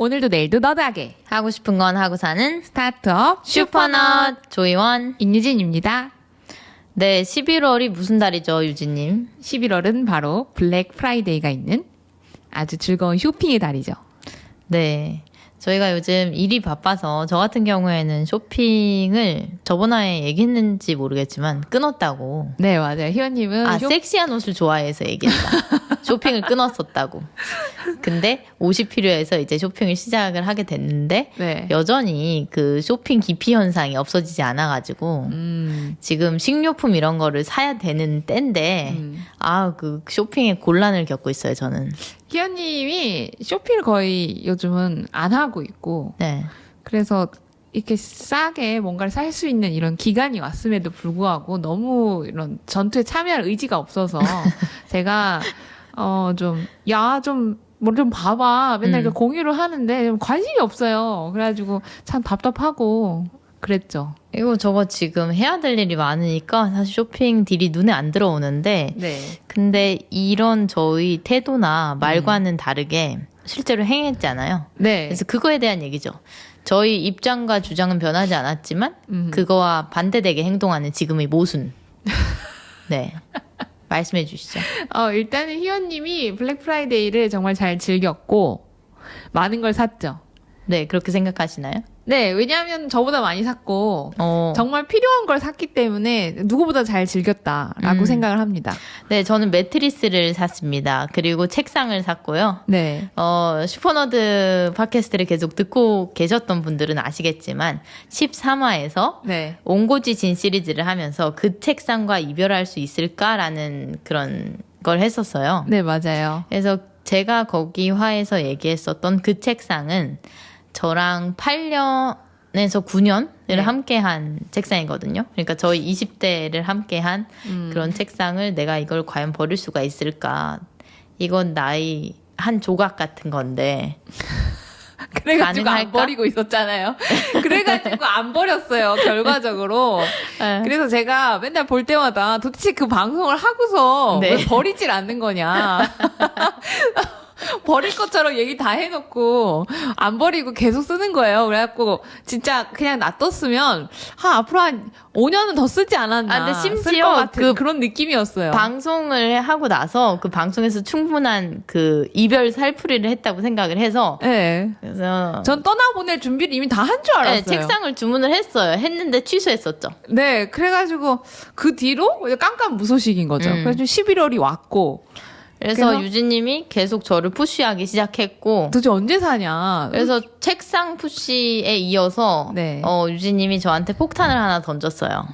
오늘도 내일도 너드하게 하고 싶은 건 하고 사는 스타트업 슈퍼넛 조이원 임유진입니다. 네, 11월이 무슨 달이죠, 유진님? 11월은 바로 블랙 프라이데이가 있는 아주 즐거운 쇼핑의 달이죠. 네, 저희가 요즘 일이 바빠서 저 같은 경우에는 쇼핑을 저번에 얘기했는지 모르겠지만 끊었다고. 네, 맞아요. 희원님은 섹시한 옷을 좋아해서 얘기했다. 쇼핑을 끊었었다고. 근데 옷이 필요해서 이제 쇼핑을 시작을 하게 됐는데 네. 여전히 그 쇼핑 기피 현상이 없어지지 않아가지고 지금 식료품 이런 거를 사야 되는 때인데 그 쇼핑에 곤란을 겪고 있어요, 저는. 희원님이 쇼핑을 거의 요즘은 안 하고 있고 네. 그래서 이렇게 싸게 뭔가를 살 수 있는 이런 기간이 왔음에도 불구하고 너무 이런 전투에 참여할 의지가 없어서 제가 뭐 좀 봐봐 맨날 그 공유를 하는데 관심이 없어요. 그래가지고 참 답답하고 그랬죠. 이거 저거 지금 해야 될 일이 많으니까 사실 쇼핑 딜이 눈에 안 들어오는데 네. 근데 이런 저희 태도나 말과는 다르게 실제로 행했잖아요. 네. 그래서 그거에 대한 얘기죠. 저희 입장과 주장은 변하지 않았지만 그거와 반대되게 행동하는 지금의 모순. 네. 말씀해 주시죠. 일단은 희원님이 블랙 프라이데이를 정말 잘 즐겼고 많은 걸 샀죠. 네, 그렇게 생각하시나요? 네, 왜냐하면 저보다 많이 샀고 정말 필요한 걸 샀기 때문에 누구보다 잘 즐겼다라고 생각을 합니다. 네, 저는 매트리스를 샀습니다. 그리고 책상을 샀고요. 네. 슈퍼너드 팟캐스트를 계속 듣고 계셨던 분들은 아시겠지만 13화에서 네. 옹고지 진 시리즈를 하면서 그 책상과 이별할 수 있을까라는 그런 걸 했었어요. 네, 맞아요. 그래서 제가 거기 화에서 얘기했었던 그 책상은 저랑 8년에서 9년을 네. 함께한 책상이거든요. 그러니까 저희 20대를 함께한 그런 책상을 내가 이걸 과연 버릴 수가 있을까. 이건 나이 한 조각 같은 건데 그래가지고 가능할까? 안 버리고 있었잖아요. 그래가지고 안 버렸어요, 결과적으로. 네. 그래서 제가 맨날 볼 때마다 도대체 그 방송을 하고서 네. 왜 버리질 않는 거냐. 버릴 것처럼 얘기 다 해놓고 안 버리고 계속 쓰는 거예요. 그래갖고 진짜 그냥 놔뒀으면 앞으로 한 5년은 더 쓰지 않았나. 근데 쓸 심지어 것 같은 그런 느낌이었어요. 방송을 하고 나서 그 방송에서 충분한 그 이별 살풀이를 했다고 생각을 해서 네. 그래서 전 떠나보낼 준비를 이미 다 한 줄 알았어요. 네, 책상을 주문을 했어요. 했는데 취소했었죠. 네, 그래가지고 그 뒤로 깜깜무소식인 거죠. 그래서 11월이 왔고. 그래서 유진님이 계속 저를 푸시하기 시작했고 도대체 언제 사냐. 그래서 책상 푸시에 이어서 네. 유진님이 저한테 폭탄을 하나 던졌어요.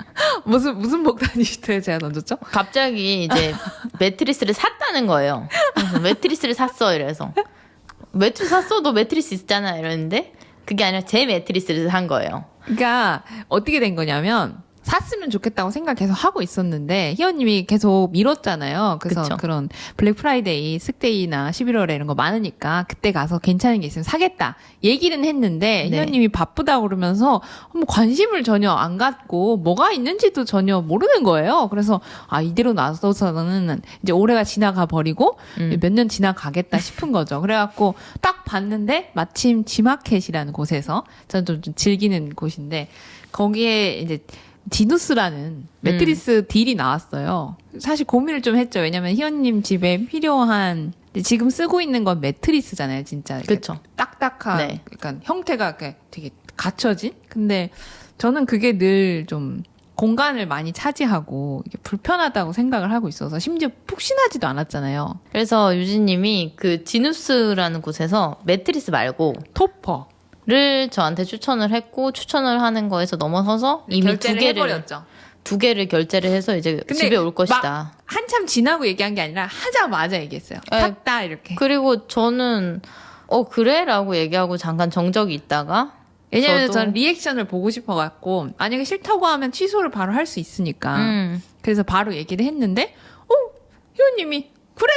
무슨 폭탄이시대요 제가 던졌죠? 갑자기 이제 매트리스를 샀다는 거예요. 그래서 매트리스를 샀어 이래서 매트리스 샀어? 너 매트리스 있잖아 이러는데 그게 아니라 제 매트리스를 산 거예요. 그러니까 어떻게 된 거냐면 샀으면 좋겠다고 생각 계속 하고 있었는데 희원님이 계속 미뤘잖아요. 그래서 그쵸. 그런 블랙 프라이데이, 쓱데이나 11월에 이런 거 많으니까 그때 가서 괜찮은 게 있으면 사겠다 얘기는 했는데 네. 희원님이 바쁘다고 그러면서 뭐 관심을 전혀 안 갖고 뭐가 있는지도 전혀 모르는 거예요. 그래서 이대로 놔둬서는 이제 올해가 지나가 버리고 몇 년 지나가겠다 싶은 거죠. 그래갖고 딱 봤는데 마침 지마켓이라는 곳에서 저는 좀 즐기는 곳인데 거기에 이제 디누스라는 매트리스 딜이 나왔어요. 사실 고민을 좀 했죠. 왜냐면 희원님 집에 필요한 지금 쓰고 있는 건 매트리스잖아요, 진짜. 그쵸. 딱딱한, 네. 약간 형태가 되게 갖춰진. 근데 저는 그게 늘 좀 공간을 많이 차지하고 이게 불편하다고 생각을 하고 있어서 심지어 푹신하지도 않았잖아요. 그래서 유진님이 그 지누스라는 곳에서 매트리스 말고 토퍼. 를 저한테 추천을 했고 추천을 하는 거에서 넘어서서 이미 두 개를 결제를 해서 이제 집에 올 것이다. 한참 지나고 얘기한 게 아니라 하자마자 얘기했어요. 네. 샀다 이렇게. 그리고 저는 그래? 라고 얘기하고 잠깐 정적이 있다가 왜냐면 전 리액션을 보고 싶어갖고 만약에 싫다고 하면 취소를 바로 할 수 있으니까 그래서 바로 얘기를 했는데 희원님이 그래?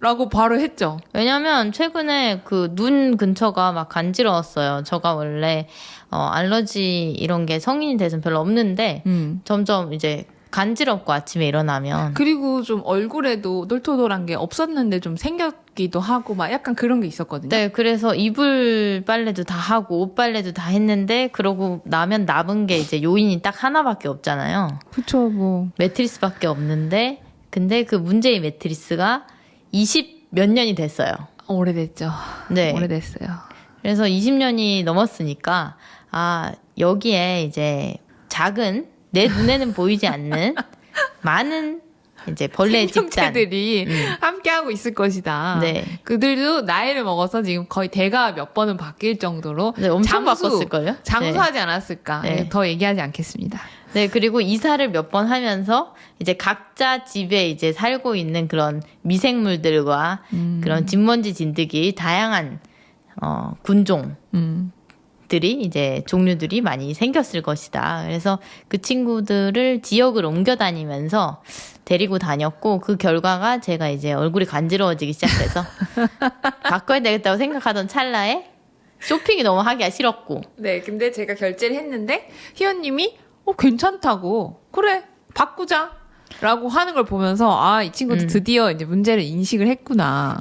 라고 바로 했죠. 왜냐면 최근에 그 눈 근처가 막 간지러웠어요. 저가 원래 알러지 이런 게 성인이 돼서는 별로 없는데 점점 이제 간지럽고 아침에 일어나면. 그리고 좀 얼굴에도 똘토똘한 게 없었는데 좀 생겼기도 하고 막 약간 그런 게 있었거든요. 네, 그래서 이불 빨래도 다 하고 옷 빨래도 다 했는데 그러고 나면 남은 게 이제 요인이 딱 하나밖에 없잖아요. 그쵸, 뭐. 매트리스밖에 없는데 근데 그 문제의 매트리스가 20 몇 년이 됐어요. 오래됐죠. 네. 오래됐어요. 그래서 20년이 넘었으니까 아, 여기에 이제 작은 내 눈에는 보이지 않는 많은 이제 벌레 집단 생명체들이 함께하고 있을 것이다. 네. 그들도 나이를 먹어서 지금 거의 대가 몇 번은 바뀔 정도로 네, 엄청 바꿨을걸요? 장수하지 않았을까. 네. 더 얘기하지 않겠습니다. 네, 그리고 이사를 몇 번 하면서 이제 각자 집에 이제 살고 있는 그런 미생물들과 그런 진먼지 진드기 다양한 군종 들이 이제 종류들이 많이 생겼을 것이다. 그래서 그 친구들을 지역을 옮겨 다니면서 데리고 다녔고 그 결과가 제가 이제 얼굴이 간지러워지기 시작해서 바꿔야 되겠다고 생각하던 찰나에 쇼핑이 너무 하기가 싫었고 네, 근데 제가 결제를 했는데 희연님이 괜찮다고 그래 바꾸자 라고 하는 걸 보면서 아, 이 친구도 드디어 이제 문제를 인식을 했구나.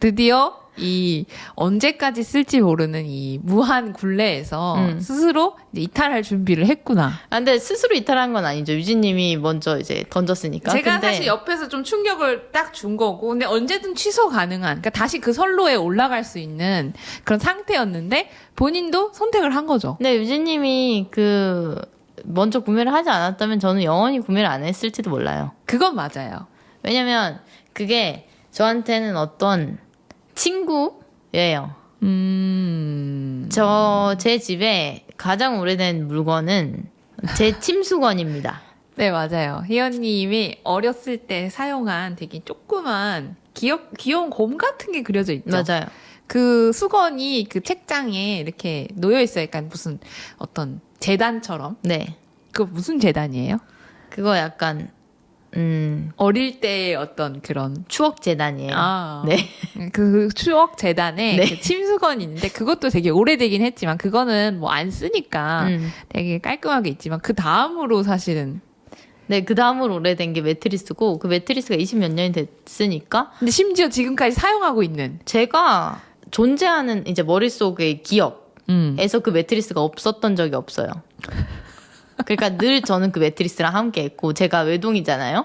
드디어 이 언제까지 쓸지 모르는 이 무한 굴레에서 스스로 이제 이탈할 준비를 했구나. 아, 근데 스스로 이탈한 건 아니죠. 유진님이 먼저 이제 던졌으니까. 제가 근데 사실 옆에서 좀 충격을 딱 준 거고, 근데 언제든 취소 가능한, 그러니까 다시 그 선로에 올라갈 수 있는 그런 상태였는데 본인도 선택을 한 거죠. 근데 유진님이 그 먼저 구매를 하지 않았다면 저는 영원히 구매를 안 했을지도 몰라요. 그건 맞아요. 왜냐면 그게 저한테는 어떤 친구예요. 제 집에 가장 오래된 물건은 제 침수건입니다. 네, 맞아요. 희연님이 어렸을 때 사용한 되게 조그만 귀여운 곰 같은 게 그려져 있죠. 맞아요. 그 수건이 그 책장에 이렇게 놓여 있어요. 약간 무슨 어떤 재단처럼. 네. 그거 무슨 재단이에요? 그거 약간 어릴 때의 어떤 그런 추억 재단이에요. 아, 네. 그 추억 재단에 네. 그 침수건이 있는데 그것도 되게 오래되긴 했지만 그거는 뭐 안 쓰니까 되게 깔끔하게 있지만 그 다음으로 사실은 네, 그 다음으로 오래된 게 매트리스고 그 매트리스가 20 몇 년이 됐으니까 근데 심지어 지금까지 사용하고 있는 제가 존재하는 이제 머릿속의 기억에서 그 매트리스가 없었던 적이 없어요. 그러니까 늘 저는 그 매트리스랑 함께 했고 제가 외동이잖아요.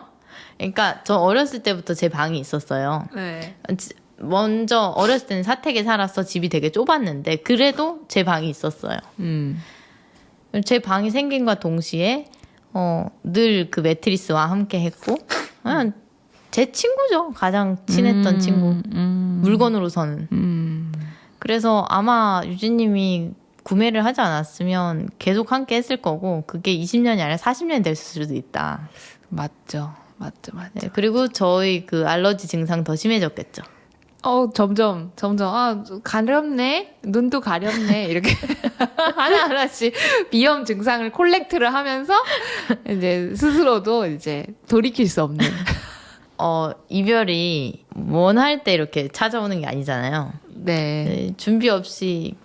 그러니까 저 어렸을 때부터 제 방이 있었어요. 네. 먼저 어렸을 때는 사택에 살아서 집이 되게 좁았는데 그래도 제 방이 있었어요. 제 방이 생긴과 동시에 늘 그 매트리스와 함께 했고 그냥 제 친구죠. 가장 친했던 친구. 물건으로서는. 그래서 아마 유진님이 구매를 하지 않았으면 계속 함께 했을 거고 그게 20년이 아니라 40년이 됐을 수도 있다. 맞죠. 네, 그리고 저희 그 알러지 증상 더 심해졌겠죠. 점점 가렵네, 눈도 가렵네 이렇게 하나하나씩 비염 증상을 콜렉트를 하면서 이제 스스로도 이제 돌이킬 수 없는. 이별이 원할 때 이렇게 찾아오는 게 아니잖아요. 네. 네, 준비 없이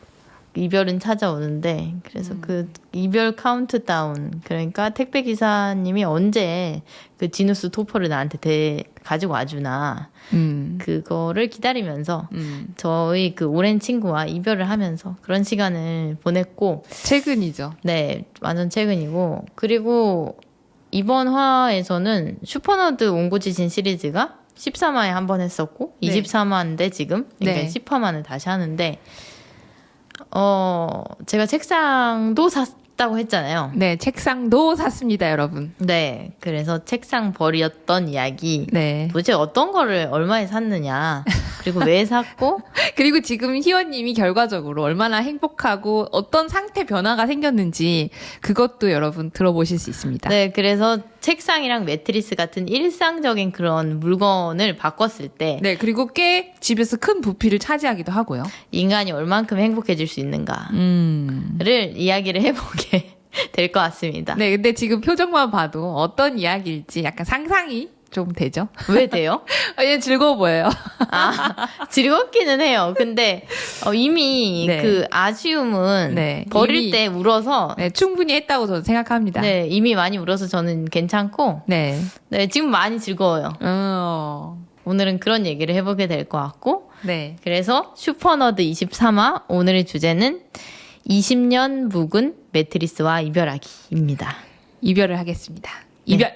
이별은 찾아오는데 그래서 그 이별 카운트다운 그러니까 택배 기사님이 언제 그 지누스 토퍼를 나한테 가지고 와주나 그거를 기다리면서 저희 그 오랜 친구와 이별을 하면서 그런 시간을 보냈고 최근이죠. 네, 완전 최근이고 그리고 이번 화에서는 슈퍼너드 옹고지신 시리즈가 13화에 한 번 했었고 네. 23화인데 지금 그러니까 네. 10화만을 다시 하는데 제가 책상도 샀다고 했잖아요. 네, 책상도 샀습니다, 여러분. 네, 그래서 책상 버렸던 이야기. 네. 도대체 어떤 거를 얼마에 샀느냐, 그리고 왜 샀고, 그리고 지금 희원님이 결과적으로 얼마나 행복하고 어떤 상태 변화가 생겼는지 그것도 여러분 들어보실 수 있습니다. 네, 그래서 책상이랑 매트리스 같은 일상적인 그런 물건을 바꿨을 때, 네, 그리고 꽤 집에서 큰 부피를 차지하기도 하고요. 인간이 얼만큼 행복해질 수 있는가를 이야기를 해보게 될 것 같습니다. 네, 근데 지금 표정만 봐도 어떤 이야기일지 약간 상상이 좀 되죠. 왜 돼요? 얘 즐거워 보여요. 아, 즐겁기는 해요. 근데 이미 네. 그 아쉬움은 네, 버릴 이미- 때 울어서 네, 충분히 했다고 저는 생각합니다. 네, 이미 많이 울어서 저는 괜찮고 네. 네, 지금 많이 즐거워요. 오늘은 그런 얘기를 해보게 될 것 같고 네. 그래서 슈퍼너드 23화 오늘의 주제는 20년 묵은 매트리스와 이별하기입니다. 이별을 하겠습니다. 이별!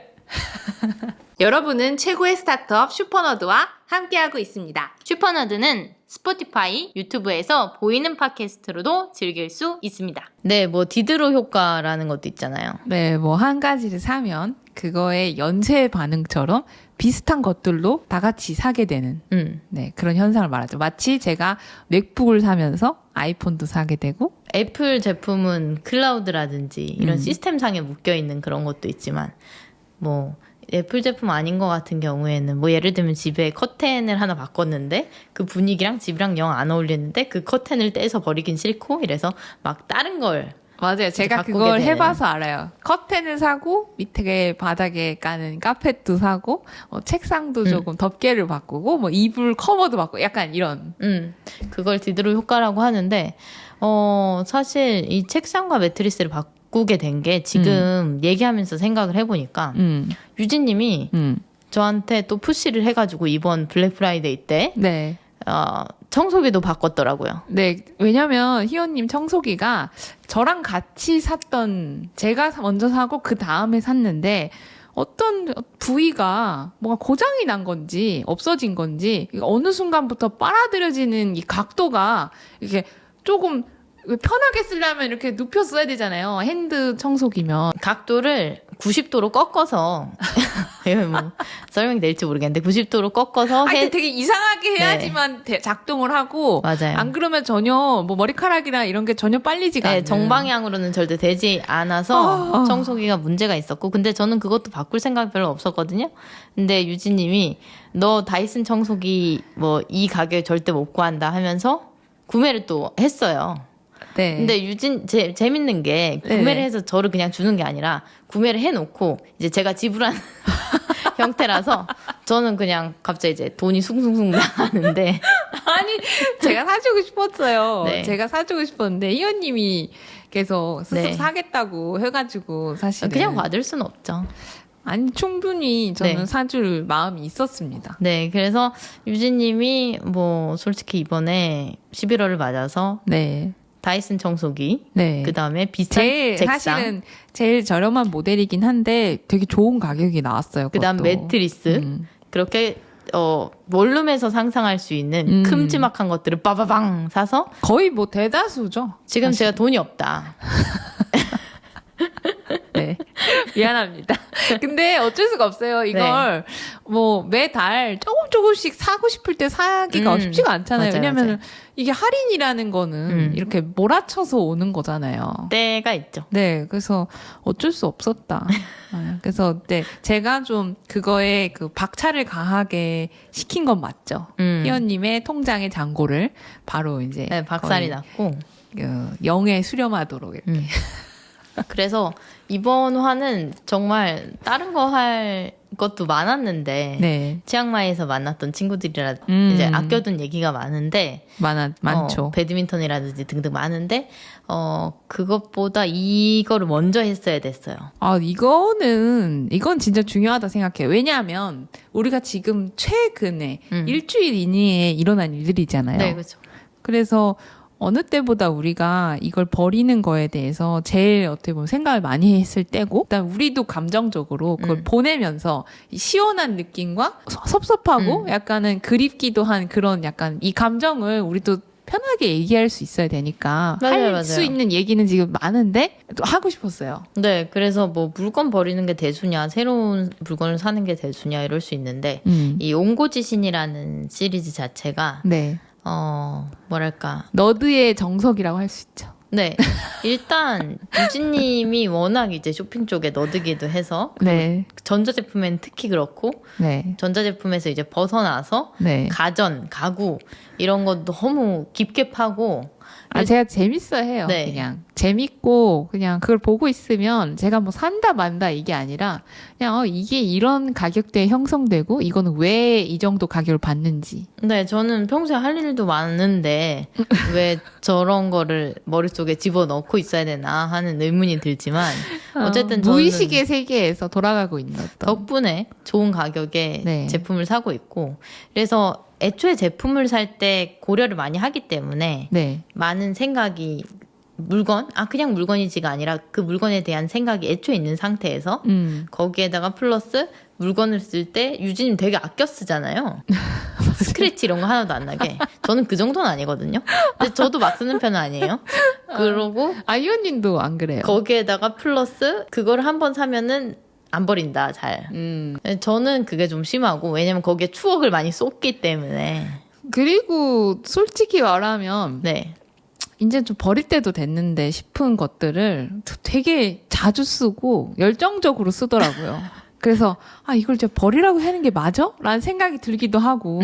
여러분은 최고의 스타트업 슈퍼너드와 함께하고 있습니다. 슈퍼너드는 스포티파이, 유튜브에서 보이는 팟캐스트로도 즐길 수 있습니다. 네, 뭐 디드로 효과라는 것도 있잖아요. 네, 뭐 한 가지를 사면 그거의 연쇄 반응처럼 비슷한 것들로 다 같이 사게 되는 네, 그런 현상을 말하죠. 마치 제가 맥북을 사면서 아이폰도 사게 되고 애플 제품은 클라우드라든지 이런 시스템상에 묶여있는 그런 것도 있지만 뭐 애플 제품 아닌 것 같은 경우에는 뭐 예를 들면 집에 커튼을 하나 바꿨는데 그 분위기랑 집이랑 영 안 어울리는데 그 커튼을 떼서 버리긴 싫고 이래서 막 다른 걸 맞아요. 제가 바꾸게 그걸 되는. 해봐서 알아요. 커튼을 사고 밑에 바닥에 까는 카펫도 사고 책상도 조금 덮개를 바꾸고 뭐 이불 커버도 바꾸고 약간 이런. 그걸 디드로 효과라고 하는데 사실 이 책상과 매트리스를 바꾸게 된 게 지금 얘기하면서 생각을 해보니까 유진님이 저한테 또 푸시를 해가지고 이번 블랙 프라이데이 때 네. 청소기도 바꿨더라고요. 네, 왜냐면 희원님 청소기가 저랑 같이 샀던 제가 먼저 사고 그 다음에 샀는데 어떤 부위가 뭔가 고장이 난 건지 없어진 건지 어느 순간부터 빨아들여지는 이 각도가 이렇게 조금 편하게 쓰려면 이렇게 눕혀 써야 되잖아요. 핸드 청소기면. 각도를 90도로 꺾어서 이거 뭐 설명이 될지 모르겠는데 90도로 꺾어서 하여튼 되게 이상하게 해야지만 작동을 하고 맞아요. 안 그러면 전혀 뭐 머리카락이나 이런 게 전혀 빨리지가 않아요. 정방향으로는 절대 되지 않아서 청소기가 문제가 있었고 근데 저는 그것도 바꿀 생각 별로 없었거든요. 근데 유진님이 너 다이슨 청소기 뭐 이 가격에 절대 못 구한다 하면서 구매를 또 했어요. 네. 근데 재밌는 게 구매를 해서 저를 그냥 주는 게 아니라 구매를 해놓고 이제 제가 지불하는 형태라서 저는 그냥 갑자기 이제 돈이 숭숭숭 나가는데 아니 제가 사주고 싶었어요. 네. 제가 사주고 싶었는데 희원님이 계속 스스로 네. 사겠다고 해가지고 사실은 그냥 받을 수는 없죠. 아니 충분히 저는 네. 사줄 마음이 있었습니다. 네, 그래서 유진님이 뭐 솔직히 이번에 11월을 맞아서 네. 다이슨 청소기, 네. 그 다음에 비싼 제일 책상, 사실은 제일 저렴한 모델이긴 한데 되게 좋은 가격이 나왔어요. 그 다음 그것도. 매트리스 그렇게 원룸에서 상상할 수 있는 큼지막한 것들을 빠바방 사서 거의 뭐 대다수죠. 지금 제가 돈이 없다. 네. 미안합니다. 근데 어쩔 수가 없어요. 이걸 뭐 매달 조금씩 사고 싶을 때 사기가 쉽지가 않잖아요. 맞아요, 왜냐면 맞아요. 이게 할인이라는 거는 이렇게 몰아쳐서 오는 거잖아요. 때가 있죠. 네. 그래서 어쩔 수 없었다. 그래서 네. 제가 좀 그거에 그 박차를 가하게 시킨 건 맞죠. 희연님의 통장의 잔고를 바로 이제 네, 박살이 났고. 영에 수렴하도록 이렇게. 그래서 이번 화는 정말 다른 거 할 것도 많았는데 네. 치앙마이에서 만났던 친구들이라 이제 아껴둔 얘기가 많은데 많죠. 배드민턴이라든지 등등 많은데 그것보다 이거를 먼저 했어야 됐어요. 이건 진짜 중요하다 생각해요. 왜냐하면 우리가 지금 최근에 일주일 이내에 일어난 일들이잖아요. 네, 그렇죠. 그래서 어느 때보다 우리가 이걸 버리는 거에 대해서 제일 어떻게 보면 생각을 많이 했을 때고, 그다음 우리도 감정적으로 그걸 보내면서 이 시원한 느낌과 섭섭하고 약간은 그립기도 한 그런 약간 이 감정을 우리도 편하게 얘기할 수 있어야 되니까 할 수 있는 얘기는 지금 많은데 또 하고 싶었어요. 네, 그래서 뭐 물건 버리는 게 대수냐, 새로운 물건을 사는 게 대수냐 이럴 수 있는데 이 옹고지신이라는 시리즈 자체가 네. 뭐랄까 너드의 정석이라고 할 수 있죠. 네. 일단 유진님이 워낙 이제 쇼핑 쪽에 너드기도 해서 네. 전자제품엔 특히 그렇고 네. 전자제품에서 이제 벗어나서 네. 가전, 가구 이런 거 너무 깊게 파고 제가 재밌어 해요. 네. 그냥 재밌고 그냥 그걸 보고 있으면 제가 뭐 산다 만다 이게 아니라 그냥 이게 이런 가격대에 형성되고 이거는 왜 이 정도 가격을 받는지. 네, 저는 평소에 할 일도 많은데 왜 저런 거를 머릿속에 집어넣고 있어야 되나 하는 의문이 들지만 어쨌든 저는 무의식의 세계에서 돌아가고 있는 어떤. 덕분에 좋은 가격에 네. 제품을 사고 있고 그래서 애초에 제품을 살 때 고려를 많이 하기 때문에 네. 많은 생각이 그냥 물건이지가 아니라 그 물건에 대한 생각이 애초에 있는 상태에서 거기에다가 플러스 물건을 쓸 때 유진님 되게 아껴 쓰잖아요. 스크래치 이런 거 하나도 안 나게. 저는 그 정도는 아니거든요. 근데 저도 막 쓰는 편은 아니에요. 그러고 이원님도 안 그래요. 거기에다가 플러스 그걸 한번 사면은 안 버린다 잘. 저는 그게 좀 심하고 왜냐면 거기에 추억을 많이 쏟기 때문에. 그리고 솔직히 말하면 네. 이제 좀 버릴 때도 됐는데 싶은 것들을 되게 자주 쓰고 열정적으로 쓰더라고요. 그래서 이걸 진짜 버리라고 하는 게 맞아? 라는 생각이 들기도 하고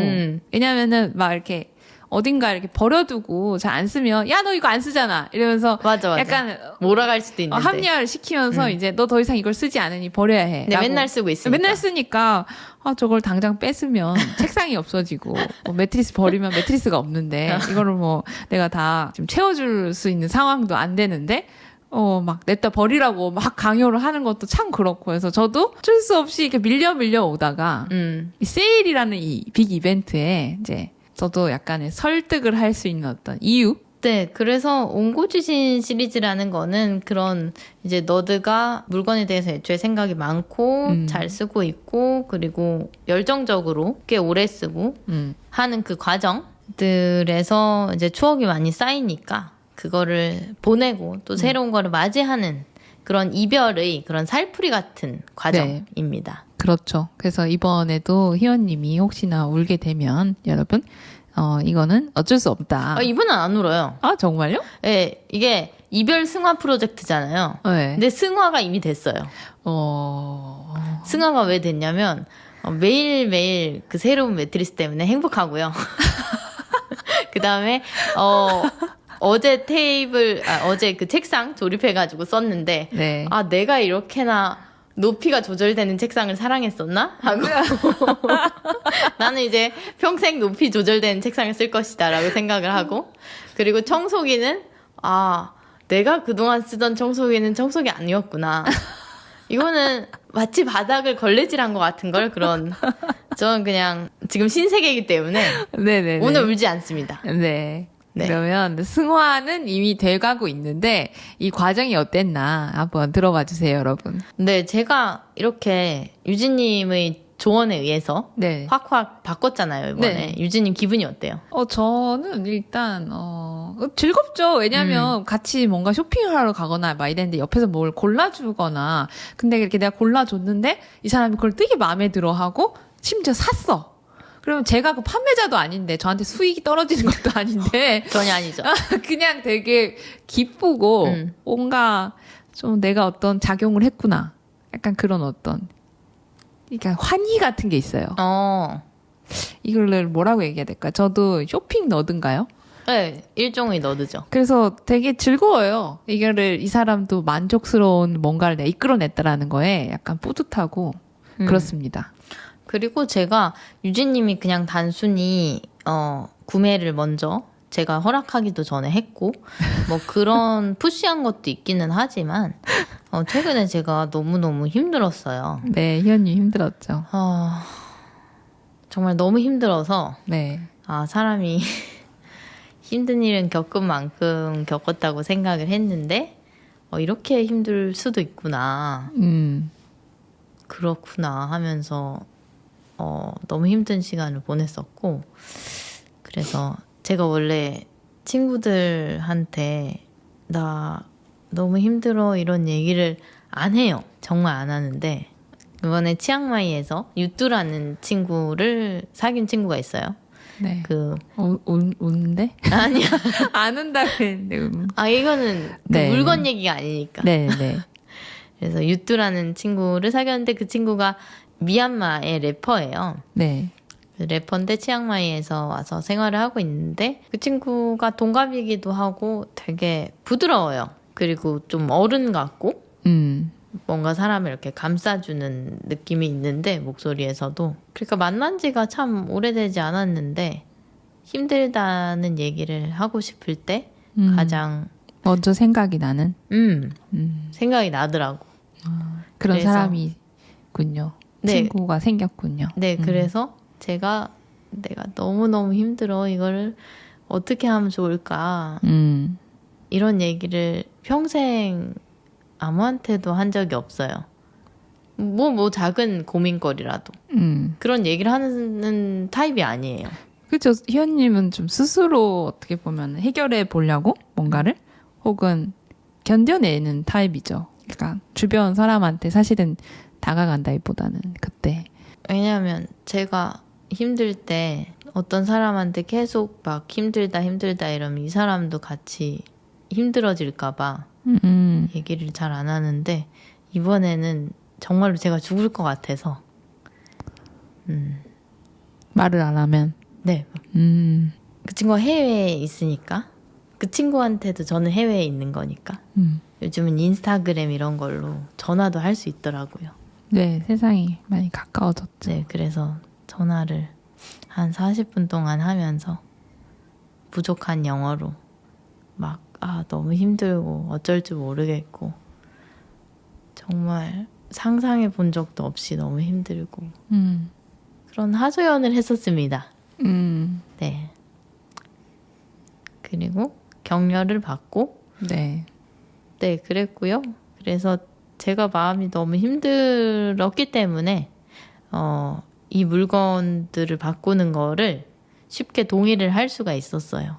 왜냐면은 막 이렇게 어딘가 이렇게 버려두고 잘 안 쓰면 야 너 이거 안 쓰잖아 이러면서 맞아. 약간 몰아갈 수도 있는데. 합리화를 시키면서 이제 너 더 이상 이걸 쓰지 않으니 버려야 해. 네, 맨날 쓰고 있으니까. 맨날 쓰니까 저걸 당장 뺐으면 책상이 없어지고 뭐 매트리스 버리면 매트리스가 없는데 이거를 뭐 내가 다 지금 채워줄 수 있는 상황도 안 되는데 막 냅다 버리라고 막 강요를 하는 것도 참 그렇고 해서 저도 어쩔 수 없이 이렇게 밀려 오다가 이 세일이라는 이 빅 이벤트에 이제 저도 약간의 설득을 할 수 있는 어떤 이유? 네, 그래서 옹고지신 시리즈라는 거는 그런 이제 너드가 물건에 대해서 애초에 생각이 많고 잘 쓰고 있고 그리고 열정적으로 꽤 오래 쓰고 하는 그 과정들에서 이제 추억이 많이 쌓이니까 그거를 보내고 또 새로운 거를 맞이하는 그런 이별의 그런 살풀이 같은 과정입니다. 그렇죠. 그래서 이번에도 희원님이 혹시나 울게 되면 여러분 이거는 어쩔 수 없다. 이분은 안 울어요. 정말요? 네, 이게 이별 승화 프로젝트잖아요. 네. 근데 승화가 이미 됐어요. 승화가 왜 됐냐면 매일매일 그 새로운 매트리스 때문에 행복하고요. 그 다음에 어제 어제 그 책상 조립해가지고 썼는데 네. 내가 이렇게나 높이가 조절되는 책상을 사랑했었나? 하고 나는 이제 평생 높이 조절되는 책상을 쓸 것이다 라고 생각을 하고 그리고 청소기는 내가 그동안 쓰던 청소기는 청소기 아니었구나. 이거는 마치 바닥을 걸레질한 것 같은 걸 저는 그냥 지금 신세계이기 때문에 네네. 오늘 울지 않습니다. 네. 네. 그러면 승화는 이미 돼가고 있는데 이 과정이 어땠나 한번 들어봐 주세요, 여러분. 네, 제가 이렇게 유진님의 조언에 의해서 네. 확 바꿨잖아요, 이번에. 네. 유진님 기분이 어때요? 저는 일단 즐겁죠. 왜냐면 같이 뭔가 쇼핑을 하러 가거나 막 이랬는데 옆에서 뭘 골라주거나 근데 이렇게 내가 골라줬는데 이 사람이 그걸 되게 마음에 들어하고 심지어 샀어. 그러면 제가 그 판매자도 아닌데 저한테 수익이 떨어지는 것도 아닌데 전혀 아니죠. 그냥 되게 기쁘고 뭔가 좀 내가 어떤 작용을 했구나. 약간 그런 어떤 그러니까 환희 같은 게 있어요. 이걸 뭐라고 얘기해야 될까? 저도 쇼핑 너든가요? 네, 일종의 너드죠. 그래서 되게 즐거워요. 이 사람도 만족스러운 뭔가를 내가 이끌어냈다라는 거에 약간 뿌듯하고 그렇습니다. 그리고 제가 유진님이 그냥 단순히 구매를 먼저 제가 허락하기도 전에 했고 뭐 그런 푸시한 것도 있기는 하지만 최근에 제가 너무너무 힘들었어요. 네, 희연님 힘들었죠. 정말 너무 힘들어서 네. 사람이 힘든 일은 겪은 만큼 겪었다고 생각을 했는데 이렇게 힘들 수도 있구나. 그렇구나 하면서 너무 힘든 시간을 보냈었고 그래서 제가 원래 친구들한테 나 너무 힘들어 이런 얘기를 안 해요. 정말 안 하는데 이번에 치앙마이에서 유뚜라는 친구를 사귄 친구가 있어요. 네. 우는데? 아니야. 안 운다 그랬는데. 이거는 네. 물건 얘기가 아니니까. 네. 그래서 유뚜라는 친구를 사귀었는데 그 친구가 미얀마의 래퍼예요. 네. 그 래퍼인데 치앙마이에서 와서 생활을 하고 있는데 그 친구가 동갑이기도 하고 되게 부드러워요. 그리고 좀 어른 같고 뭔가 사람을 이렇게 감싸주는 느낌이 있는데 목소리에서도 그러니까 만난 지가 참 오래되지 않았는데 힘들다는 얘기를 하고 싶을 때 가장 먼저 생각이 나는 생각이 나더라고. 그런 그래서- 사람이군요. 네. 친구가 생겼군요. 네, 그래서 내가 너무너무 힘들어. 이거를 어떻게 하면 좋을까. 이런 얘기를 평생 아무한테도 한 적이 없어요. 뭐 작은 고민거리라도. 그런 얘기를 하는 타입이 아니에요. 그렇죠. 희연님은 좀 스스로 어떻게 보면 해결해 보려고 뭔가를 혹은 견뎌내는 타입이죠. 그러니까 주변 사람한테 사실은 다가간다기보다는 그때. 왜냐하면 제가 힘들 때 어떤 사람한테 계속 막 힘들다 이러면 이 사람도 같이 힘들어질까봐 얘기를 잘 안 하는데 이번에는 정말로 제가 죽을 것 같아서 말을 안 하면. 네. 그 친구가 해외에 있으니까 그 친구한테도 저는 해외에 있는 거니까 요즘은 인스타그램 이런 걸로 전화도 할 수 있더라고요. 네, 세상이 많이 가까워졌죠. 네, 그래서 전화를 한 40분 동안 하면서 부족한 영어로 막 너무 힘들고 어쩔 줄 모르겠고 정말 상상해 본 적도 없이 너무 힘들고 그런 하소연을 했었습니다. 네. 그리고 격려를 받고 네. 네, 그랬고요. 그래서 제가 마음이 너무 힘들었기 때문에 이 물건들을 바꾸는 거를 쉽게 동의를 할 수가 있었어요.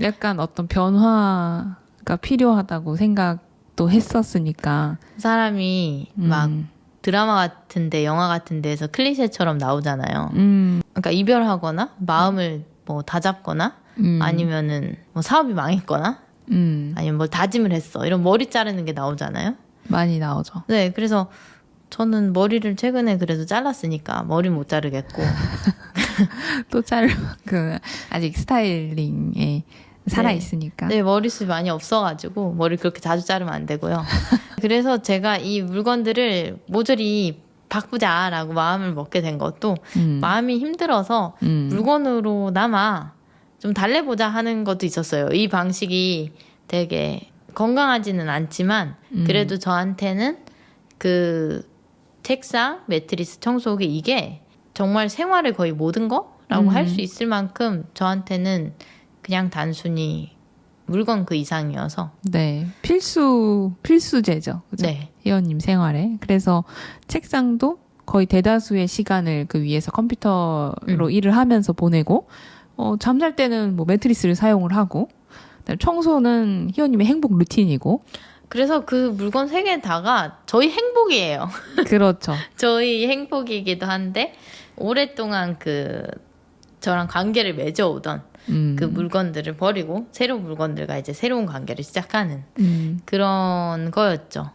약간 어떤 변화가 필요하다고 생각도 했었으니까. 사람이 막 드라마 같은데 영화 같은 데에서 클리셰처럼 나오잖아요. 그러니까 이별하거나 마음을 뭐 다잡거나 아니면은 뭐 사업이 망했거나 아니면 뭘 다짐을 했어. 이런 머리 자르는 게 나오잖아요. 많이 나오죠. 네, 그래서 저는 머리를 최근에 그래도 잘랐으니까 머리 못 자르겠고. 또 아직 스타일링에 살아있으니까. 네, 머리숱이 많이 없어가지고 머리 그렇게 자주 자르면 안 되고요. 그래서 제가 이 물건들을 모조리 바꾸자라고 마음을 먹게 된 것도 마음이 힘들어서 물건으로나마 좀 달래보자 하는 것도 있었어요. 이 방식이 되게 건강하지는 않지만 그래도 저한테는 그 책상, 매트리스, 청소기 이게 정말 생활의 거의 모든 거라고 할 수 있을 만큼 저한테는 그냥 단순히 물건 그 이상이어서 네, 필수제죠. 그죠? 네. 희연님 생활에. 그래서 책상도 거의 대다수의 시간을 그 위에서 컴퓨터로 일을 하면서 보내고, 잠잘 때는 뭐 매트리스를 사용을 하고, 그다음에 청소는 희연님의 행복 루틴이고. 그래서 그 물건 세 개 다가 저희 행복이에요. 그렇죠. 저희 행복이기도 한데 오랫동안 그 저랑 관계를 맺어오던 그 물건들을 버리고 새로운 물건들과 이제 새로운 관계를 시작하는 그런 거였죠.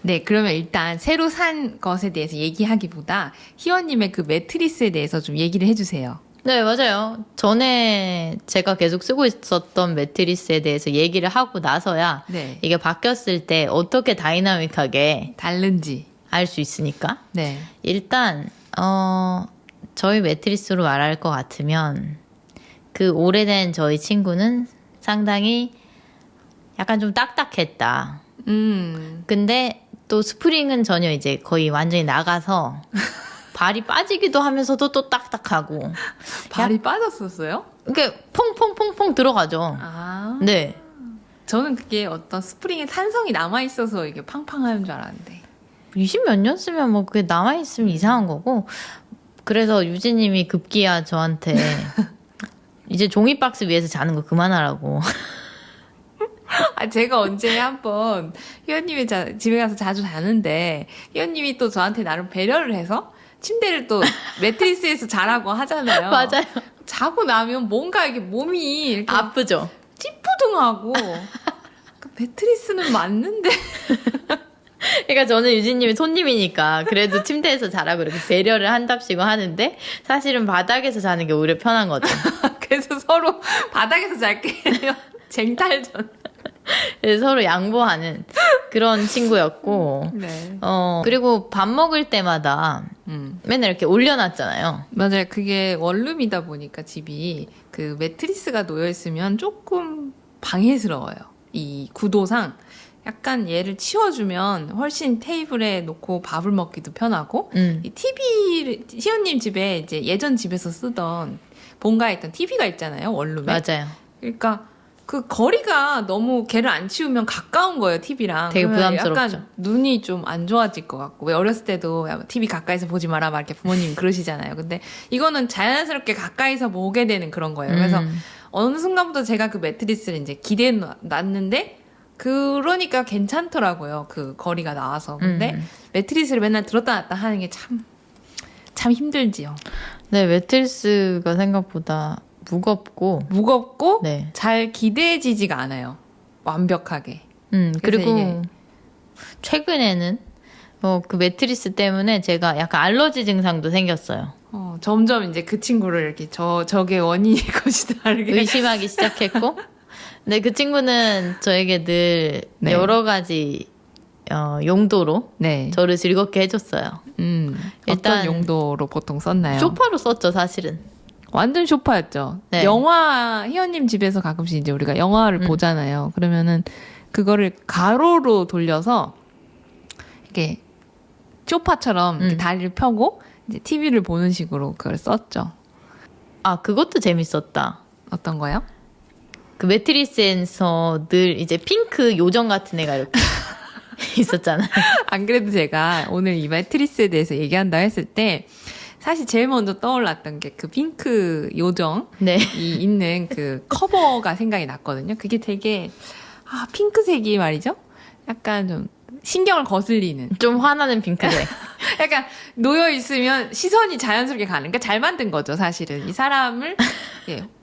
네, 그러면 일단 새로 산 것에 대해서 얘기하기보다 희원님의 그 매트리스에 대해서 좀 얘기를 해주세요. 네, 맞아요. 전에 제가 계속 쓰고 있었던 매트리스에 대해서 얘기를 하고 나서야 네. 이게 바뀌었을 때 어떻게 다이나믹하게 다른지. 알 수 있으니까. 네. 일단 저희 매트리스로 말할 것 같으면 그 오래된 저희 친구는 상당히 약간 좀 딱딱했다. 근데 또 스프링은 전혀 이제 거의 완전히 나가서 발이 빠지기도 하면서도 또 딱딱하고 발이 빠졌었어요? 이렇게 퐁퐁퐁퐁 들어가죠. 아. 네. 저는 그게 어떤 스프링의 탄성이 남아있어서 이게 팡팡하는 줄 알았는데. 20 몇 년 쓰면 뭐 그게 남아있으면 이상한 거고. 그래서 유진님이 급기야 저한테 이제 종이박스 위에서 자는 거 그만하라고. 제가 언제 한번 희연님이 집에 가서 자주 자는데 희연님이 또 저한테 나름 배려를 해서 침대를 또 매트리스에서 자라고 하잖아요. 맞아요. 자고 나면 뭔가 이게 몸이 이렇게 아프죠? 찌뿌둥하고 그 매트리스는 맞는데 그러니까 저는 유진님이 손님이니까 그래도 침대에서 자라고 이렇게 배려를 한답시고 하는데 사실은 바닥에서 자는 게 오히려 편한 거죠. 그래서 서로 바닥에서 잘게요. 쟁탈전. 그래서 서로 양보하는 그런 친구였고, 네. 그리고 밥 먹을 때마다 맨날 이렇게 올려놨잖아요. 맞아요. 그게 원룸이다 보니까 집이 그 매트리스가 놓여 있으면 조금 방해스러워요. 이 구도상 약간 얘를 치워주면 훨씬 테이블에 놓고 밥을 먹기도 편하고 이 TV를 시온님 집에 이제 예전 집에서 쓰던 본가에 있던 TV가 있잖아요. 원룸에. 맞아요. 그러니까 그 거리가 너무 걔를 안 치우면 가까운 거예요, TV랑. 되게 부담스럽죠. 약간 눈이 좀 안 좋아질 것 같고. 왜 어렸을 때도 야, TV 가까이서 보지 마라 막 이렇게 부모님이 그러시잖아요. 근데 이거는 자연스럽게 가까이서 보게 되는 그런 거예요. 그래서 어느 순간부터 제가 그 매트리스를 이제 기대해 놨는데 그러니까 괜찮더라고요. 그 거리가 나와서. 근데 매트리스를 맨날 들었다 놨다 하는 게 참 힘들지요. 네, 매트리스가 생각보다 무겁고 네. 잘 기대지지가 않아요. 완벽하게. 그리고 이게... 최근에는 그 매트리스 때문에 제가 약간 알러지 증상도 생겼어요. 점점 이제 그 친구를 이렇게 저게 원인일 것이다 이렇게 의심하기 시작했고, 근데 그 친구는 저에게 늘 네. 여러 가지 용도로 네. 저를 즐겁게 해줬어요. 어떤 용도로 보통 썼나요? 쇼파로 썼죠, 사실은. 완전 쇼파였죠. 네. 영화 희연님 집에서 가끔씩 이제 우리가 영화를 보잖아요. 그러면은 그거를 가로로 돌려서 이렇게 쇼파처럼 이렇게 다리를 펴고 이제 TV를 보는 식으로 그걸 썼죠. 아, 그것도 재밌었다. 어떤 거요? 그 매트리스에서 늘 이제 핑크 요정 같은 애가 이렇게 있었잖아요. 안 그래도 제가 오늘 이 매트리스에 대해서 얘기한다고 했을 때 사실 제일 먼저 떠올랐던 게 그 핑크 요정이 네. 있는 그 커버가 생각이 났거든요. 그게 되게 핑크색이 말이죠. 약간 좀 신경을 거슬리는 좀 화나는 핑크색. 약간 놓여 있으면 시선이 자연스럽게 가는. 그러니까 잘 만든 거죠, 사실은. 이 사람을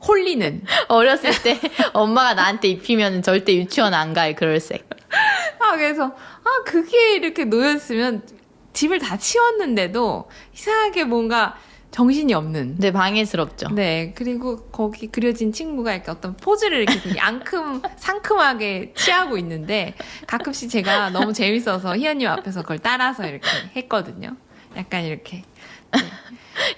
홀리는. 어렸을 때 엄마가 나한테 입히면 절대 유치원 안 갈 그럴 색. 그래서 그게 이렇게 놓여 있으면 집을 다 치웠는데도 이상하게 뭔가 정신이 없는. 네, 방해스럽죠. 네, 그리고 거기 그려진 친구가 이렇게 어떤 포즈를 이렇게 되게 상큼하게 취하고 있는데 가끔씩 제가 너무 재밌어서 희연님 앞에서 그걸 따라서 이렇게 했거든요. 약간 이렇게. 네.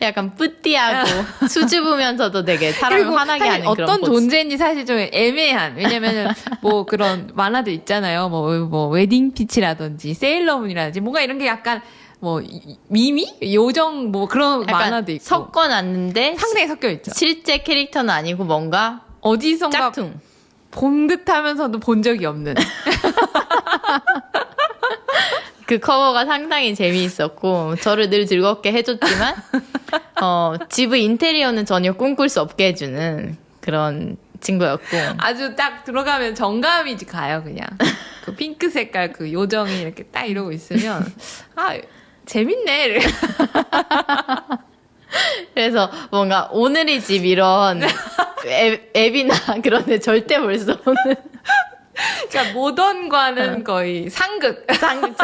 약간 뿌띠하고 수줍으면서도 되게 사람을 화나게 하는 그런 어떤 포즈. 존재인지 사실 좀 애매한. 왜냐면은 뭐 그런 만화들 있잖아요. 뭐 웨딩 피치라든지 세일러문이라든지 뭔가 이런 게 약간 뭐 미미 요정 뭐 그런 만화도 있고 섞어놨는데 상당히 섞여 있죠. 실제 캐릭터는 아니고 뭔가 어디선가 짝퉁. 본 듯하면서도 본 적이 없는. 그 커버가 상당히 재미있었고 저를 늘 즐겁게 해줬지만 집의 인테리어는 전혀 꿈꿀 수 없게 해주는 그런 친구였고 아주 딱 들어가면 정감이 가요 그냥. 그 핑크 색깔 그 요정이 이렇게 딱 이러고 있으면 재밌네. 그래서 뭔가 오늘의 집 이런 앱이나 그런 데 절대 볼 수 없는 그러니까 모던과는 거의 상극. 상극.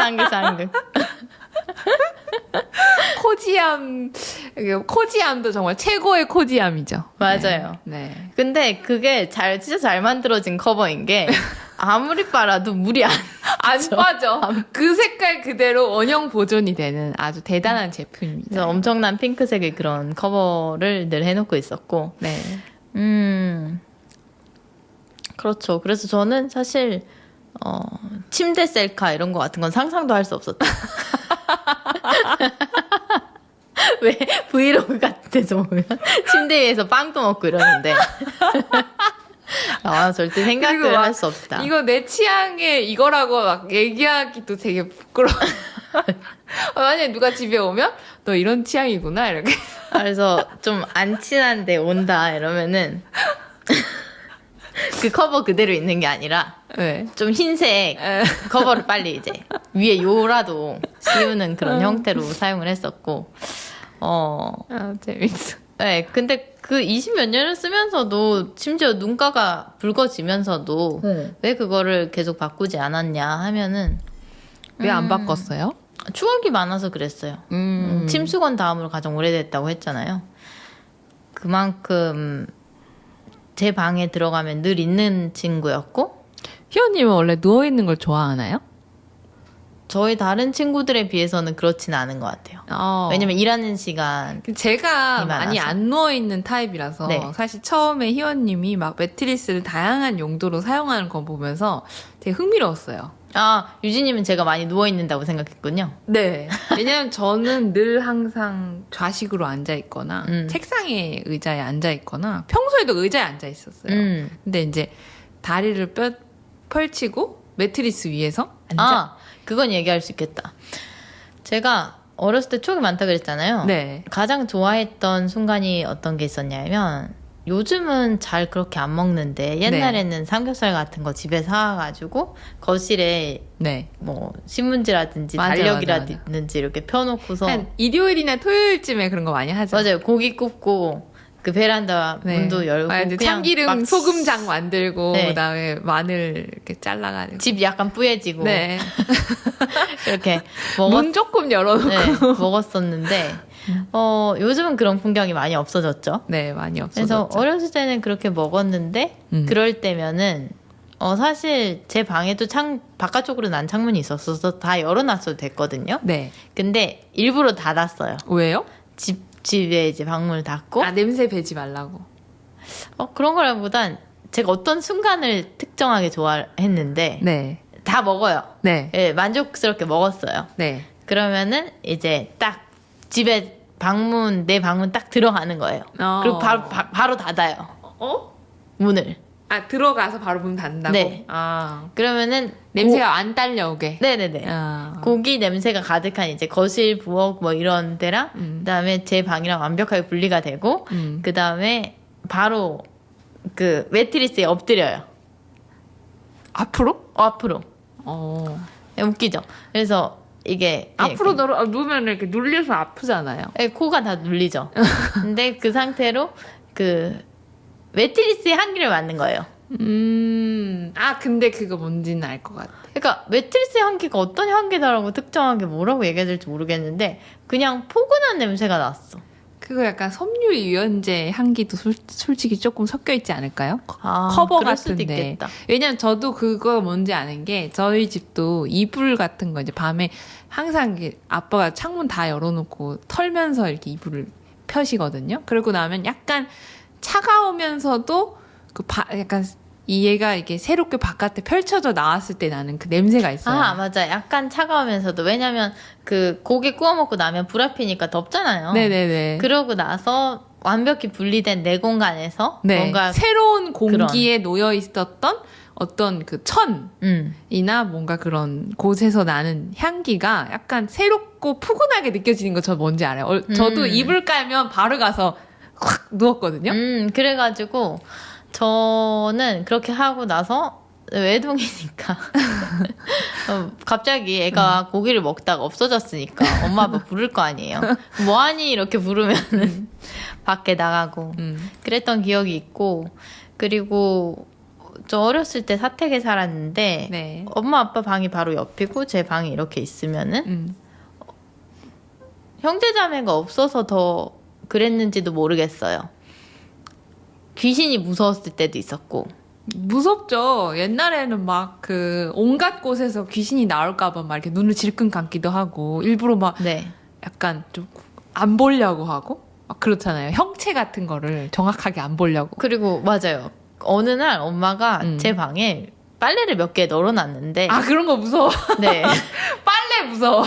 코지함도 정말 최고의 코지함이죠. 맞아요. 네. 근데 그게 진짜 잘 만들어진 커버인 게 아무리 빨아도 물이 안 빠져. 그 색깔 그대로 원형 보존이 되는 아주 대단한 제품입니다. 그래서 엄청난 핑크색의 그런 커버를 늘 해놓고 있었고. 네. 그렇죠. 그래서 저는 사실 침대 셀카 이런 거 같은 건 상상도 할 수 없었다. 왜 브이로그 같은 데서 보면 침대 위에서 빵도 먹고 이러는데 절대 생각을 할 수 없다. 이거 내 취향에 이거라고 막 얘기하기도 되게 부끄러워. 만약에 누가 집에 오면 너 이런 취향이구나 이렇게. 그래서 좀 안 친한데 온다 이러면은 그 커버 그대로 있는 게 아니라 네. 좀 흰색 커버를 빨리 이제 위에 요라도 씌우는 그런 형태로 사용을 했었고 재밌어. 네, 근데 그 20몇 년을 쓰면서도 심지어 눈가가 붉어지면서도 왜 그거를 계속 바꾸지 않았냐 하면은 왜 안 바꿨어요? 추억이 많아서 그랬어요. 침수건 다음으로 가장 오래됐다고 했잖아요. 그만큼 제 방에 들어가면 늘 있는 친구였고, 희원님은 원래 누워있는 걸 좋아하나요? 저희 다른 친구들에 비해서는 그렇진 않은 것 같아요. 왜냐면 일하는 시간. 제가 많이 많아서. 안 누워있는 타입이라서 네. 사실 처음에 희원님이 막 매트리스를 다양한 용도로 사용하는 거 보면서 되게 흥미로웠어요. 유진님은 제가 많이 누워있는다고 생각했군요. 네. 왜냐면 저는 늘 항상 좌식으로 앉아있거나 책상에 의자에 앉아있거나 평소에도 의자에 앉아있었어요. 근데 이제 다리를 펼치고 매트리스 위에서 앉아. 그건 얘기할 수 있겠다. 제가 어렸을 때 추억이 많다 그랬잖아요. 네. 가장 좋아했던 순간이 어떤 게 있었냐면, 요즘은 잘 그렇게 안 먹는데 옛날에는 삼겹살 같은 거 집에 사와가지고 거실에 네. 뭐 신문지라든지 맞아, 달력이라든지 이렇게 펴놓고서 한 일요일이나 토요일쯤에 그런 거 많이 하죠. 맞아요. 고기 굽고 그 베란다 문도 열고 이제 그냥 참기름 막 소금장 만들고 네. 그다음에 마늘 이렇게 잘라가지고 집 약간 뿌얘지고 네. 이렇게 문 조금 열어놓고 먹었었는데 요즘은 그런 풍경이 많이 없어졌죠. 네 많이 그래서 없어졌죠. 어렸을 때는 그렇게 먹었는데 그럴 때면은 사실 제 방에도 바깥쪽으로 난 창문이 있었어서 다 열어놨어도 됐거든요. 네. 근데 일부러 닫았어요. 왜요? 집에 이제 방문을 닫고 냄새 배지 말라고. 그런 거라기보단 제가 어떤 순간을 특정하게 좋아했는데 네. 다 먹어요. 네. 예, 만족스럽게 먹었어요. 네. 그러면은 이제 딱 집에 내 방문 딱 들어가는 거예요. 그리고 바로 닫아요. 문을. 들어가서 바로 문 닫는다고? 네. 그러면은 냄새가 안 딸려오게. 네네네. 고기 냄새가 가득한 이제 거실, 부엌 뭐 이런 데랑 그다음에 제 방이랑 완벽하게 분리가 되고 그다음에 바로 그 매트리스에 엎드려요. 앞으로? 앞으로. 웃기죠. 그래서 이게 앞으로 누우면 이렇게 눌려서 아프잖아요. 코가 다 눌리죠. 근데 그 상태로 그 매트리스의 한기를 맞는 거예요. 근데 그거 뭔지는 알 것 같아. 그러니까 매트리스의 향기가 어떤 향기다라고 특정하게 뭐라고 얘기해야 될지 모르겠는데 그냥 포근한 냄새가 났어. 그거 약간 섬유 유연제 향기도 솔직히 조금 섞여 있지 않을까요? 아, 커버 그럴 수도 같은데. 있겠다. 왜냐면 저도 그거 뭔지 아는 게 저희 집도 이불 같은 거 이제 밤에 항상 아빠가 창문 다 열어놓고 털면서 이렇게 이불을 펴시거든요. 그러고 나면 약간 차가우면서도 약간 얘가 이게 새롭게 바깥에 펼쳐져 나왔을 때 나는 그 냄새가 있어요. 맞아. 약간 차가우면서도. 왜냐면 그 고기 구워 먹고 나면 불 앞이니까 덥잖아요. 네네네. 그러고 나서 완벽히 분리된 내 공간에서 뭔가 새로운 공기에 놓여 있었던 어떤 그 천이나 뭔가 그런 곳에서 나는 향기가 약간 새롭고 푸근하게 느껴지는 거 저 뭔지 알아요. 저도 이불 깔면 바로 가서 확 누웠거든요. 그래가지고 저는 그렇게 하고 나서 외동이니까 갑자기 애가 고기를 먹다가 없어졌으니까 엄마 아빠 부를 거 아니에요. 뭐하니 이렇게 부르면 밖에 나가고 그랬던 기억이 있고, 그리고 저 어렸을 때 사택에 살았는데 네. 엄마 아빠 방이 바로 옆이고 제 방이 이렇게 있으면은 형제자매가 없어서 더 그랬는지도 모르겠어요. 귀신이 무서웠을 때도 있었고. 무섭죠. 옛날에는 막 그 온갖 곳에서 귀신이 나올까봐 막 이렇게 눈을 질끈 감기도 하고 일부러 막 약간 좀 안 보려고 하고 막 그렇잖아요. 형체 같은 거를 정확하게 안 보려고. 그리고 맞아요. 어느 날 엄마가 제 방에 빨래를 몇 개 널어놨는데 그런 거 무서워. 네. 빨래 무서워.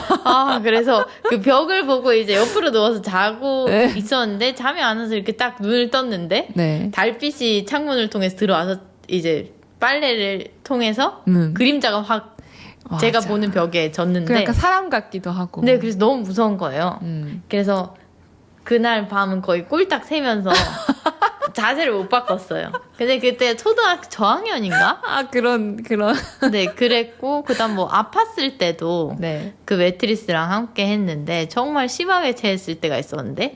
그래서 그 벽을 보고 이제 옆으로 누워서 자고 있었는데 잠이 안 와서 이렇게 딱 눈을 떴는데 달빛이 창문을 통해서 들어와서 이제 빨래를 통해서 그림자가 확 제가 보는 벽에 졌는데 약간 사람 같기도 하고. 네, 그래서 너무 무서운 거예요. 그래서 그날 밤은 거의 꼴딱 새면서 자세를 못 바꿨어요. 근데 그때 초등학교 저학년인가? 그런. 네, 그랬고, 그 다음 뭐 아팠을 때도 그 매트리스랑 함께 했는데, 정말 심하게 체했을 때가 있었는데,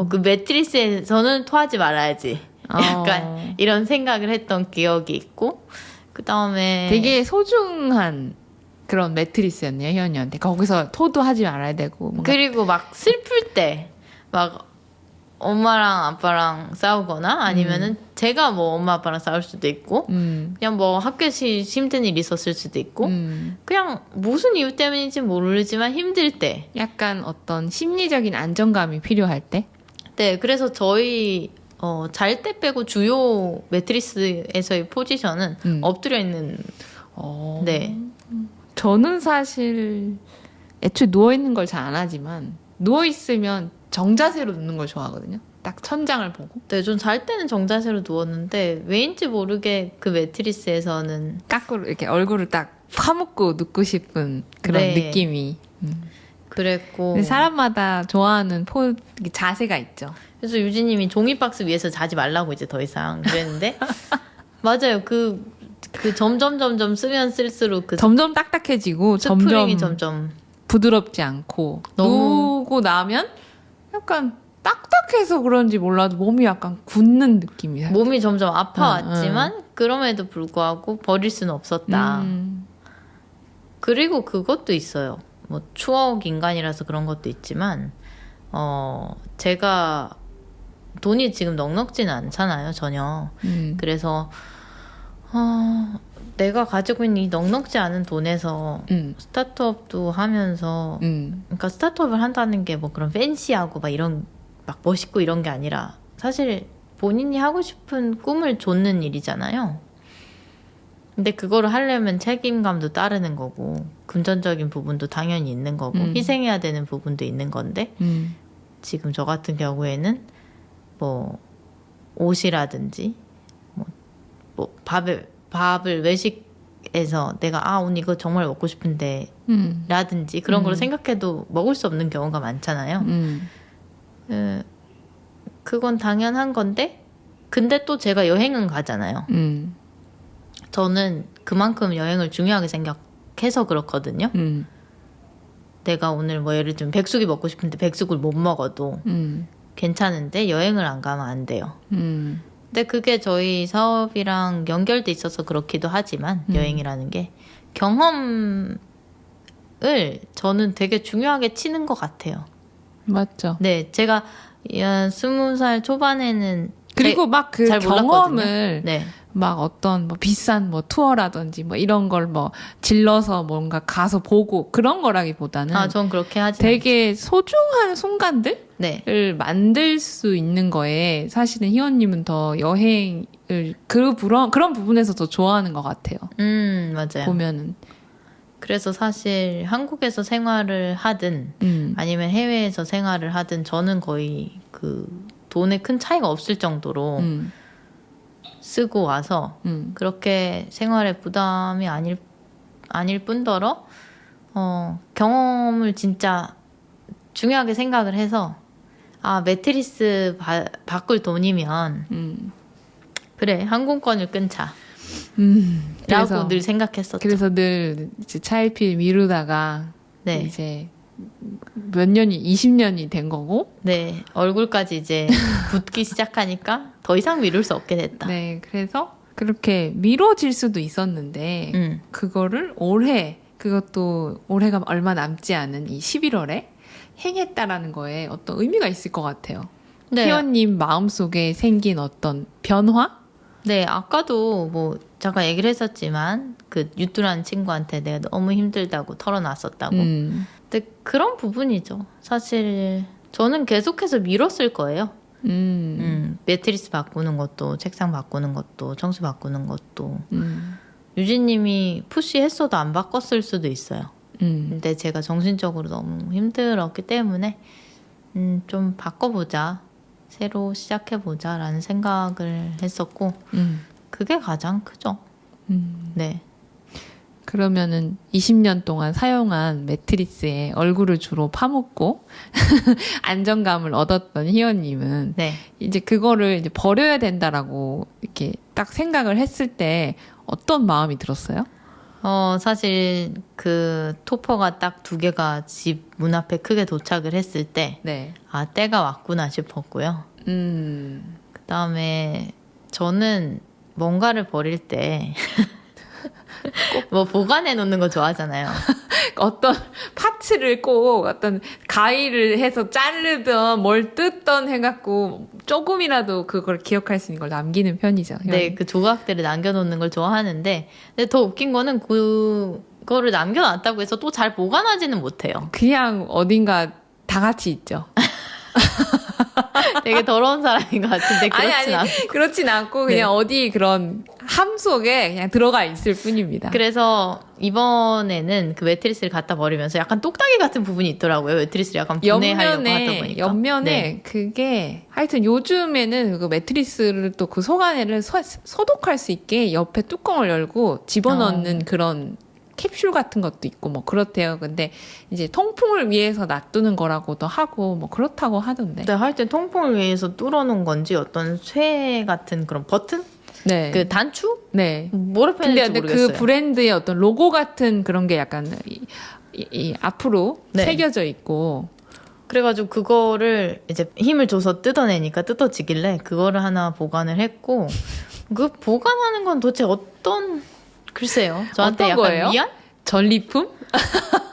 그 매트리스에서는 토하지 말아야지. 약간 이런 생각을 했던 기억이 있고, 그 다음에 되게 소중한 그런 매트리스였네요, 희연이한테. 거기서 토도 하지 말아야 되고. 뭔가 그리고 막 슬플 때 막 엄마랑 아빠랑 싸우거나 아니면은 제가 뭐 엄마 아빠랑 싸울 수도 있고 그냥 뭐 학교에서 힘든 일 있었을 수도 있고 그냥 무슨 이유 때문인지 모르지만 힘들 때. 약간 어떤 심리적인 안정감이 필요할 때. 네, 그래서 저희 잘 때 빼고 주요 매트리스에서의 포지션은 엎드려 있는. 네. 저는 사실 애초에 누워있는 걸 잘 안 하지만 누워있으면 정자세로 눕는 걸 좋아하거든요. 딱 천장을 보고. 네, 전 잘 때는 정자세로 누웠는데 왜인지 모르게 그 매트리스에서는 까꾸로 이렇게 얼굴을 딱 파묻고 눕고 싶은 그런 네. 느낌이. 그랬고. 근데 사람마다 좋아하는 자세가 있죠. 그래서 유진님이 종이박스 위에서 자지 말라고 이제 더 이상 그랬는데 맞아요. 그 점점 쓰면 쓸수록 그 점점 딱딱해지고 스프링이 점점 점점 부드럽지 않고 너무- 누우고 나면 약간 딱딱해서 그런지 몰라도 몸이 약간 굳는 느낌이 살짝. 몸이 점점 아파왔지만 그럼에도 불구하고 버릴 수는 없었다. 그리고 그것도 있어요. 뭐 추억 인간이라서 그런 것도 있지만 제가 돈이 지금 넉넉지는 않잖아요, 전혀. 그래서 내가 가지고 있는 이 넉넉지 않은 돈에서 스타트업도 하면서 그러니까 스타트업을 한다는 게 뭐 그런 팬시하고 막 이런 막 멋있고 이런 게 아니라 사실 본인이 하고 싶은 꿈을 좇는 일이잖아요. 근데 그거를 하려면 책임감도 따르는 거고 금전적인 부분도 당연히 있는 거고 희생해야 되는 부분도 있는 건데 지금 저 같은 경우에는 뭐 옷이라든지 뭐 밥을 외식에서 내가 오늘 이거 정말 먹고 싶은데 라든지 그런 걸 생각해도 먹을 수 없는 경우가 많잖아요. 그건 당연한 건데 근데 또 제가 여행은 가잖아요. 저는 그만큼 여행을 중요하게 생각해서 그렇거든요. 내가 오늘 뭐 예를 들면 백숙이 먹고 싶은데 백숙을 못 먹어도 괜찮은데 여행을 안 가면 안 돼요. 근데 그게 저희 사업이랑 연결돼 있어서 그렇기도 하지만 여행이라는 게 경험을 저는 되게 중요하게 치는 것 같아요. 맞죠. 네, 제가 20살 초반에는 그리고 막 그 잘 몰랐거든요. 경험을 네. 막 어떤 뭐 비싼 뭐 투어라든지 뭐 이런 걸 뭐 질러서 뭔가 가서 보고 그런 거라기보다는 전 그렇게 하지 되게 소중한 순간들을 네. 만들 수 있는 거에 사실은 희원님은 더 여행을 그런 부분에서 더 좋아하는 것 같아요. 맞아요. 보면은. 그래서 사실 한국에서 생활을 하든 아니면 해외에서 생활을 하든 저는 거의 그 돈에 큰 차이가 없을 정도로 쓰고 와서 그렇게 생활에 부담이 아닐 뿐더러 경험을 진짜 중요하게 생각을 해서 매트리스 바꿀 돈이면 그래 항공권을 끊자 라고 늘 생각했었죠. 그래서 늘 이제 차일피일 미루다가 네. 이제 몇 년이 20년이 된 거고 네, 얼굴까지 이제 붓기 시작하니까 더 이상 미룰 수 없게 됐다. 네, 그래서 그렇게 미뤄질 수도 있었는데 그거를 그것도 올해가 얼마 남지 않은 이 11월에 행했다라는 거에 어떤 의미가 있을 것 같아요. 네. 희원님 마음속에 생긴 어떤 변화? 네, 아까도 뭐 잠깐 얘기를 했었지만 그 유뚜라는 친구한테 내가 너무 힘들다고 털어놨었다고. 근데 그런 부분이죠. 사실 저는 계속해서 미뤘을 거예요. 매트리스 바꾸는 것도 책상 바꾸는 것도 청소 바꾸는 것도 유진님이 푸시했어도 안 바꿨을 수도 있어요. 근데 제가 정신적으로 너무 힘들었기 때문에 좀 바꿔보자, 새로 시작해보자 라는 생각을 했었고 그게 가장 크죠. 네. 그러면은 20년 동안 사용한 매트리스에 얼굴을 주로 파묻고 안정감을 얻었던 희원님은 네. 이제 그거를 이제 버려야 된다라고 이렇게 딱 생각을 했을 때 어떤 마음이 들었어요? 사실 그 토퍼가 딱 2개가 집 문 앞에 크게 도착을 했을 때 네. 때가 왔구나 싶었고요. 그다음에 저는 뭔가를 버릴 때 뭐 보관해 놓는 거 좋아하잖아요. 어떤 파츠를 꼭 어떤 가위를 해서 자르던 뭘 뜯던 해갖고 조금이라도 그걸 기억할 수 있는 걸 남기는 편이죠. 네, 그 조각들을 남겨놓는 걸 좋아하는데, 근데 더 웃긴 거는 그거를 남겨놨다고 해서 또 잘 보관하지는 못해요. 그냥 어딘가 다 같이 있죠. 되게 더러운 사람인 것 같은데 그렇진 않고. 그렇진 않고 그냥 네. 어디 그런 함 속에 그냥 들어가 있을 뿐입니다. 그래서 이번에는 그 매트리스를 갖다 버리면서 약간 똑딱이 같은 부분이 있더라고요. 매트리스를 약간 분해하려고 하다 보니까. 옆면에 네. 그게 하여튼 요즘에는 그 매트리스를 또 그 속안에를 소독할 수 있게 옆에 뚜껑을 열고 집어넣는 그런 캡슐 같은 것도 있고 뭐 그렇대요. 근데 이제 통풍을 위해서 놔두는 거라고도 하고 뭐 그렇다고 하던데. 근데 하여튼 통풍을 위해서 뚫어놓은 건지 어떤 쇠 같은 그런 버튼? 네. 그 단추? 네. 뭐라 근데 표현할지 모르겠어요. 그 브랜드의 어떤 로고 같은 그런 게 약간 이 앞으로 네. 새겨져 있고. 그래가지고 그거를 이제 힘을 줘서 뜯어내니까 뜯어지길래 그거를 하나 보관을 했고, 그 보관하는 건 도대체 어떤, 글쎄요. 저한테 어떤 약간 거예요? 위안? 전리품?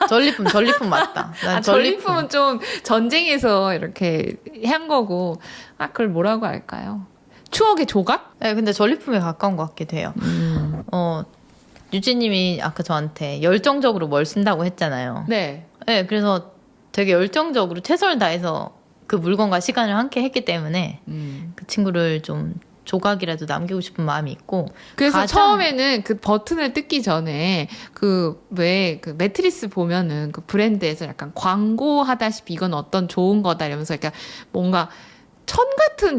전리품 맞다. 난 전리품은 좀 전쟁에서 이렇게 한 거고, 그걸 뭐라고 할까요? 추억의 조각? 네, 근데 전리품에 가까운 것 같기도 해요. 유지님이 아까 저한테 열정적으로 뭘 쓴다고 했잖아요. 네. 네, 그래서 되게 열정적으로 최선을 다해서 그 물건과 시간을 함께 했기 때문에 그 친구를 좀 조각이라도 남기고 싶은 마음이 있고. 그래서 가장- 처음에는 그 버튼을 뜯기 전에 그 매트리스 보면은 그 브랜드에서 약간 광고하다시피 이건 어떤 좋은 거다 이러면서 약간 뭔가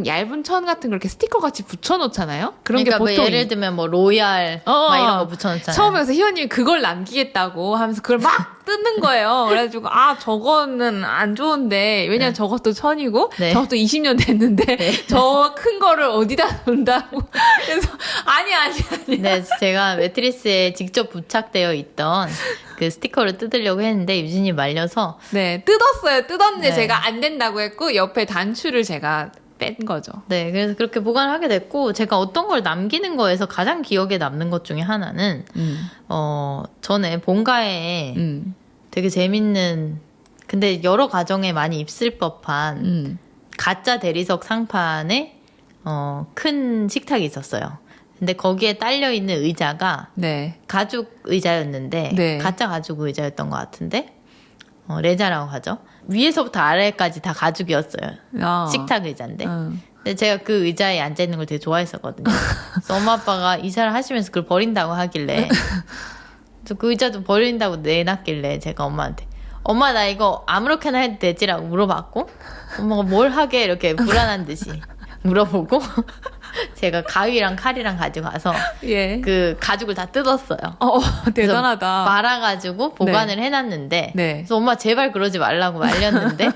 얇은 천 같은 걸 이렇게 스티커 같이 붙여놓잖아요. 그런 그러니까 게 뭐 보통 예를 들면 뭐 로얄 막 이런 거 붙여놓잖아요. 처음에 그래서 희원님이 그걸 남기겠다고 하면서 그걸 막 뜯는 거예요. 그래가지고 저거는 안 좋은데 왜냐면 저것도 천이고 네. 저것도 20년 됐는데 저 큰 거를 어디다 놓는다고 그래서 아니 네, 제가 매트리스에 직접 부착되어 있던 그 스티커를 뜯으려고 했는데 유진이 말려서 네 뜯었는데 네. 제가 안 된다고 했고 옆에 단추를 제가 뺀 거죠. 네, 그래서 그렇게 보관을 하게 됐고, 제가 어떤 걸 남기는 거에서 가장 기억에 남는 것 중에 하나는 전에 본가에 되게 재밌는, 근데 여러 가정에 많이 입술 법한 가짜 대리석 상판에 큰 식탁이 있었어요. 근데 거기에 딸려 있는 의자가 네. 가죽 의자였는데 네. 가짜 가죽 의자였던 것 같은데 레자라고 하죠. 위에서부터 아래까지 다 가죽이었어요. 식탁 의자인데. 근데 제가 그 의자에 앉아 있는 걸 되게 좋아했었거든요. 그래서 엄마 아빠가 이사를 하시면서 그걸 버린다고 하길래 그 의자도 버린다고 내놨길래 제가 엄마한테 엄마 나 이거 아무렇게나 해도 되지라고 물어봤고 엄마가 뭘 하게 이렇게 불안한 듯이 물어보고 제가 가위랑 칼이랑 가지고 가서 예. 그 가죽을 다 뜯었어요. 대단하다. 말아가지고 보관을 해놨는데 네. 그래서 엄마 제발 그러지 말라고 말렸는데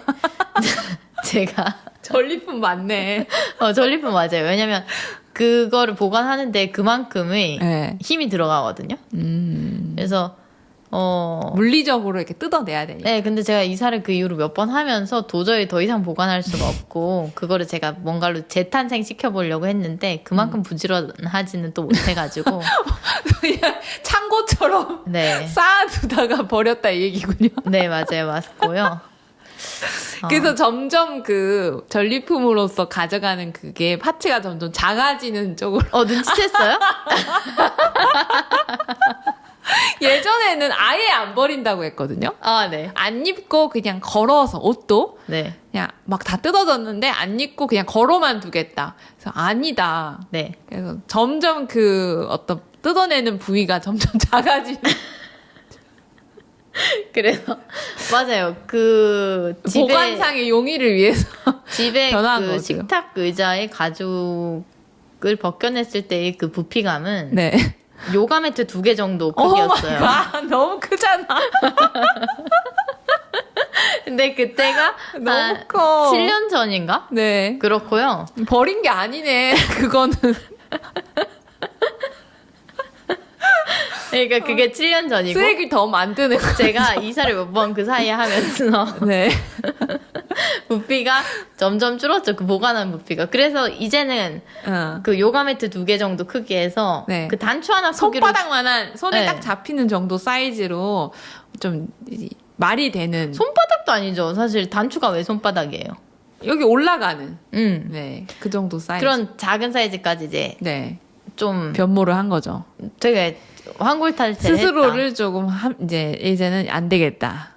제가 전리품 맞네. 전리품 맞아요. 왜냐면 그거를 보관하는데 그만큼의 네. 힘이 들어가거든요. 그래서 물리적으로 이렇게 뜯어내야 되니까. 네, 근데 제가 이사를 그 이후로 몇 번 하면서 도저히 더 이상 보관할 수가 없고 그거를 제가 뭔가로 재탄생 시켜보려고 했는데 그만큼 부지런하지는 또 못해가지고 그냥 창고처럼 네, 쌓아두다가 버렸다 이 얘기군요. 네 맞아요, 맞고요. 그래서 점점 그 전리품으로서 가져가는 그게 파츠가 점점 작아지는 쪽으로. 눈치챘어요? 예전에는 아예 안 버린다고 했거든요. 네. 안 입고 그냥 걸어서 옷도 네. 그냥 막 다 뜯어졌는데 안 입고 그냥 걸어만 두겠다. 그래서 아니다. 네. 그래서 점점 그 어떤 뜯어내는 부위가 점점 작아지는. 그래서 맞아요. 그 집에 보관상의 용의를 위해서. 집에 변한 그 거죠. 식탁 의자의 가죽을 벗겨냈을 때의 그 부피감은 네. 요가 매트 2개 정도 크기였어요. 너무 크잖아. 근데 그때가 너무 한 커. 7년 전인가? 네. 그렇고요. 버린 게 아니네. 그거는. 그러니까 그게 7년 전이고 쓰레기를 더 만드는 거죠. 제가 이사를 몇 번 그 사이에 하면서 네. 부피가 점점 줄었죠. 그 보관한 부피가. 그래서 이제는 그 요가 매트 2개 정도 크기에서 네. 그 단추 하나 크기로 손바닥만한 손에 네. 딱 잡히는 정도 사이즈로 좀 말이 되는 손바닥도 아니죠. 사실 단추가 왜 손바닥이에요? 여기 올라가는 네, 그 정도 사이즈. 그런 작은 사이즈까지 이제 네. 좀 변모를 한 거죠. 되게 환골탈퇴를 스스로를 조금 이제는 안 되겠다. 했다.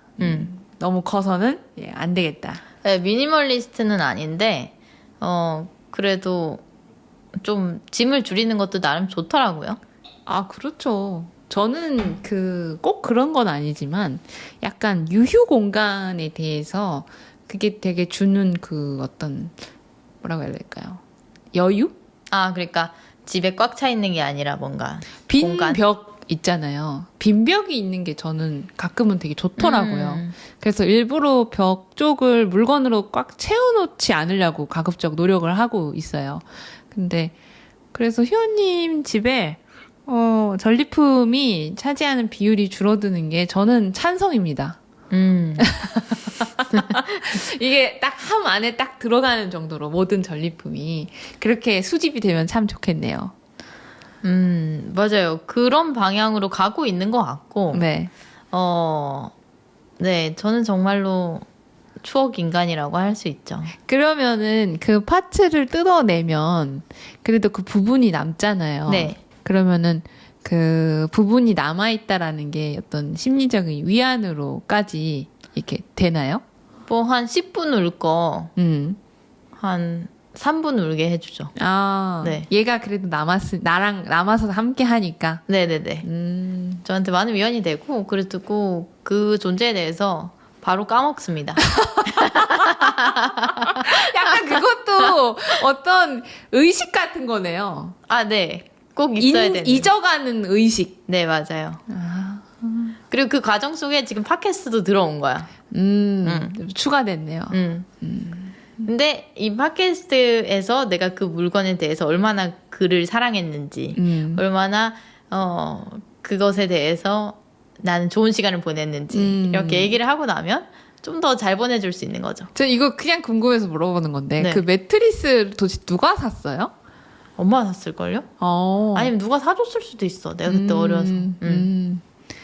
너무 커서는 안 되겠다. 네, 미니멀리스트는 아닌데 그래도 좀 짐을 줄이는 것도 나름 좋더라고요. 아, 그렇죠. 저는 꼭 그런 건 아니지만 약간 유휴 공간에 대해서 그게 되게 주는 어떤 뭐라고 해야 될까요? 여유? 아, 그러니까 집에 꽉 차 있는 게 아니라 뭔가 빈 공간. 벽 있잖아요. 빈 벽이 있는 게 저는 가끔은 되게 좋더라고요. 그래서 일부러 벽 쪽을 물건으로 꽉 채워놓지 않으려고 가급적 노력을 하고 있어요. 근데 그래서 희원님 집에 전리품이 차지하는 비율이 줄어드는 게 저는 찬성입니다. 이게 딱 함 안에 딱 들어가는 정도로 모든 전리품이 그렇게 수집이 되면 참 좋겠네요. 맞아요. 그런 방향으로 가고 있는 것 같고, 네. 네, 저는 정말로 추억 인간이라고 할 수 있죠. 그러면은 그 파츠를 뜯어내면 그래도 그 부분이 남잖아요. 네. 그러면은 그 부분이 남아있다라는 게 어떤 심리적인 위안으로까지 이렇게 되나요? 뭐 한 10분 울 거 한 3분 울게 해주죠. 아, 네. 얘가 그래도 나랑 남아서 함께 하니까. 네네네. 저한테 많은 위안이 되고, 그리고 그 존재에 대해서 바로 까먹습니다. 약간 그것도 어떤 의식 같은 거네요. 아, 네. 꼭 있어야 되는. 잊어가는 의식. 네, 맞아요. 그리고 그 과정 속에 지금 팟캐스트도 들어온 거야. 추가됐네요. 근데 이 팟캐스트에서 내가 그 물건에 대해서 얼마나 그를 사랑했는지, 얼마나 그것에 대해서 나는 좋은 시간을 보냈는지 이렇게 얘기를 하고 나면 좀 더 잘 보내줄 수 있는 거죠. 저 이거 그냥 궁금해서 물어보는 건데 네. 그 매트리스 도대체 누가 샀어요? 엄마가 샀을걸요? 아니면 누가 사줬을 수도 있어. 내가 그때 어려서.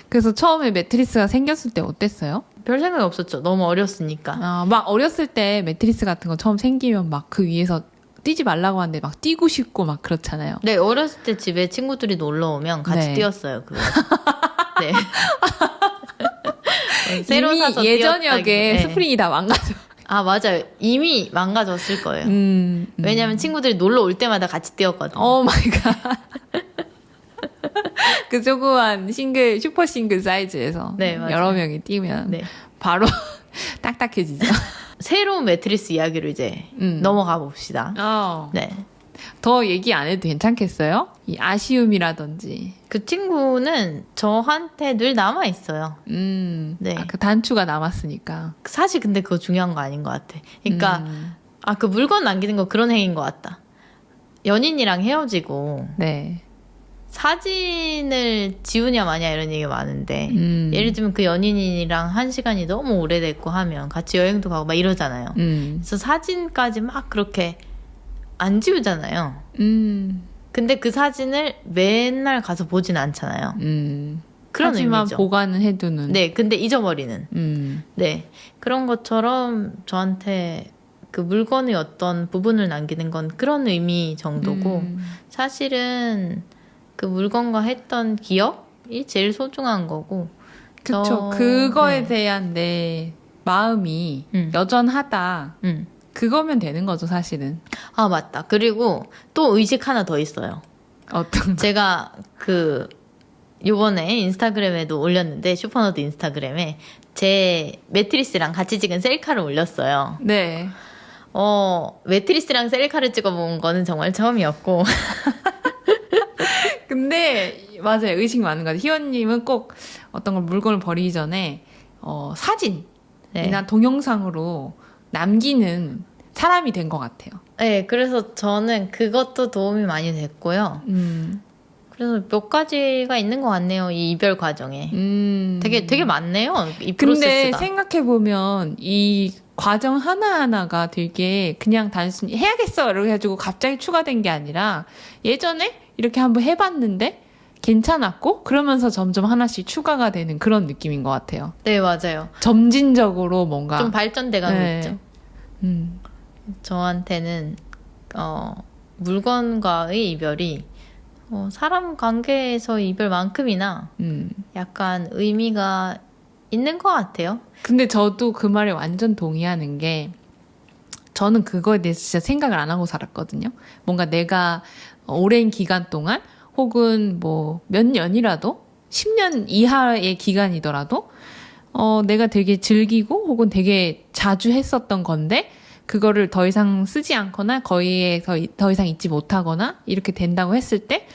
그래서 처음에 매트리스가 생겼을 때 어땠어요? 별 생각이 없었죠. 너무 어렸으니까. 막 어렸을 때 매트리스 같은 거 처음 생기면 막 그 위에서 뛰지 말라고 하는데 막 뛰고 싶고 막 그렇잖아요. 네, 어렸을 때 집에 친구들이 놀러 오면 같이 네. 뛰었어요. 그거. 네. 새로 이미 사서 예전역에 뛰었다기- 스프링이 다 망가져. 아, 맞아요. 이미 망가졌을 거예요. 왜냐면 친구들이 놀러 올 때마다 같이 뛰었거든요. 오 마이 갓. 그 조그만 슈퍼 싱글 사이즈에서 네, 맞아요. 여러 명이 뛰면 네. 바로 딱딱해지죠. 새로운 매트리스 이야기로 이제 넘어가 봅시다. 네. 더 얘기 안 해도 괜찮겠어요? 이 아쉬움이라든지. 그 친구는 저한테 늘 남아 있어요. 네. 그 단추가 남았으니까. 사실 근데 그거 중요한 거 아닌 것 같아. 그러니까 그 물건 남기는 거 그런 행위인 것 같다. 연인이랑 헤어지고 네. 사진을 지우냐 마냐 이런 얘기가 많은데 예를 들면 그 연인이랑 한 시간이 너무 오래됐고 하면 같이 여행도 가고 막 이러잖아요. 그래서 사진까지 막 그렇게 안 지우잖아요. 근데 그 사진을 맨날 가서 보진 않잖아요. 그런 하지만 의미죠. 보관은 해두는. 네, 근데 잊어버리는. 네, 그런 것처럼 저한테 그 물건의 어떤 부분을 남기는 건 그런 의미 정도고 사실은 그 물건과 했던 기억이 제일 소중한 거고. 그쵸. 그거에 대한 내 마음이 여전하다. 그거면 되는 거죠, 사실은. 아, 맞다. 그리고 또 의식 하나 더 있어요. 어떤 제가 요번에 인스타그램에도 올렸는데, 슈퍼너드 인스타그램에 제 매트리스랑 같이 찍은 셀카를 올렸어요. 네. 매트리스랑 셀카를 찍어본 거는 정말 처음이었고. 근데 맞아요. 의식 많은 것 같아요. 희원님은 꼭 어떤 걸 물건을 버리기 전에 사진이나 네. 동영상으로 남기는 사람이 된 것 같아요. 네, 그래서 저는 그것도 도움이 많이 됐고요. 그래서 몇 가지가 있는 것 같네요. 이 이별 과정에. 되게 많네요. 이 근데 프로세스가. 생각해보면 이 과정 하나하나가 되게 그냥 단순히 해야겠어 이렇게 해가지고 갑자기 추가된 게 아니라 예전에 이렇게 한번 해봤는데 괜찮았고 그러면서 점점 하나씩 추가가 되는 그런 느낌인 것 같아요. 네, 맞아요. 점진적으로 뭔가 좀 발전돼가고 네. 있죠. 음, 저한테는 물건과의 이별이 사람 관계에서 이별만큼이나 약간 의미가 있는 것 같아요. 근데 저도 그 말에 완전 동의하는 게 저는 그거에 대해서 진짜 생각을 안 하고 살았거든요. 뭔가 내가 오랜 기간 동안 혹은 뭐 몇 년이라도 10년 이하의 기간이더라도 내가 되게 즐기고 혹은 되게 자주 했었던 건데 그거를 더 이상 쓰지 않거나 거의에 더 이상 잊지 못하거나 이렇게 된다고 했을 때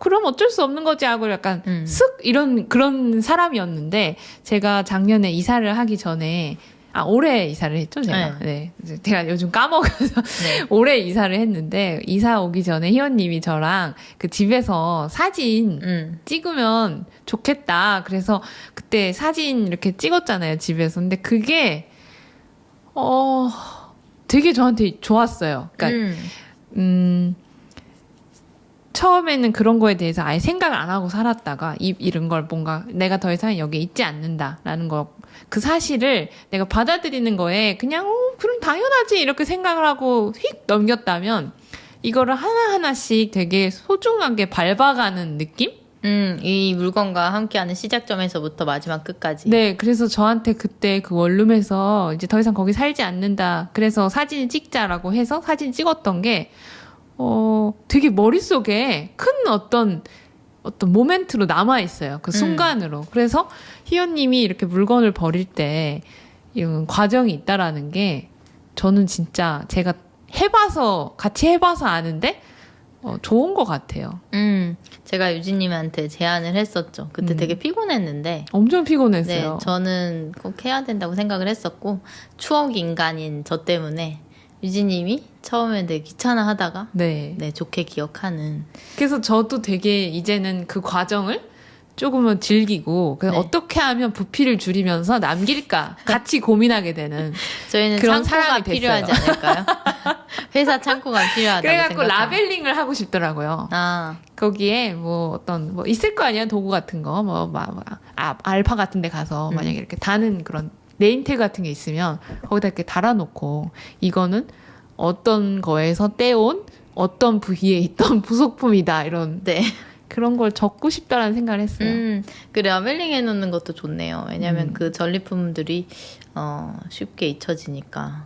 그럼 어쩔 수 없는 거지 하고 약간 쓱 이런 그런 사람이었는데 제가 작년에 이사를 하기 전에 올해 이사를 했죠, 제가. 네. 제가 요즘 까먹어서 네. 올해 이사를 했는데 이사 오기 전에 희원님이 저랑 그 집에서 사진 찍으면 좋겠다. 그래서 그때 사진 이렇게 찍었잖아요, 집에서. 근데 그게 되게 저한테 좋았어요. 그러니까 처음에는 그런 거에 대해서 아예 생각을 안 하고 살았다가 이런 걸 뭔가 내가 더 이상 여기 있지 않는다라는 거 그 사실을 내가 받아들이는 거에 그냥 그럼 당연하지 이렇게 생각을 하고 휙 넘겼다면 이거를 하나하나씩 되게 소중하게 밟아가는 느낌? 이 물건과 함께하는 시작점에서부터 마지막 끝까지. 네, 그래서 저한테 그때 그 원룸에서 이제 더 이상 거기 살지 않는다. 그래서 사진을 찍자라고 해서 사진 찍었던 게 되게 머릿속에 큰 어떤 모멘트로 남아있어요. 그 순간으로. 그래서 희연님이 이렇게 물건을 버릴 때 이런 과정이 있다라는 게 저는 진짜 제가 같이 해봐서 아는데 좋은 것 같아요. 제가 유진님한테 제안을 했었죠. 그때 되게 피곤했는데. 엄청 피곤했어요. 네, 저는 꼭 해야 된다고 생각을 했었고 추억 인간인 저 때문에 유진님이 처음에 되게 귀찮아 하다가 네. 좋게 기억하는. 그래서 저도 되게 이제는 그 과정을 조금은 즐기고 그래서 네. 어떻게 하면 부피를 줄이면서 남길까 같이 고민하게 되는 저희는 그런 창고가 사람이 됐어요. 필요하지 않을까요? 회사 창고가 필요하다고 그래갖고 생각합니다. 라벨링을 하고 싶더라고요. 거기에 뭐 있을 거 아니야 도구 같은 거 알파 같은 데 가서 만약에 이렇게 다는 그런 네임택 같은 게 있으면 거기다 이렇게 달아놓고 이거는 어떤 거에서 떼온 어떤 부위에 있던 부속품이다 이런 네. 그런 걸 적고 싶다라는 생각을 했어요. 그 라벨링 해놓는 것도 좋네요. 왜냐면 그 전리품들이 쉽게 잊혀지니까.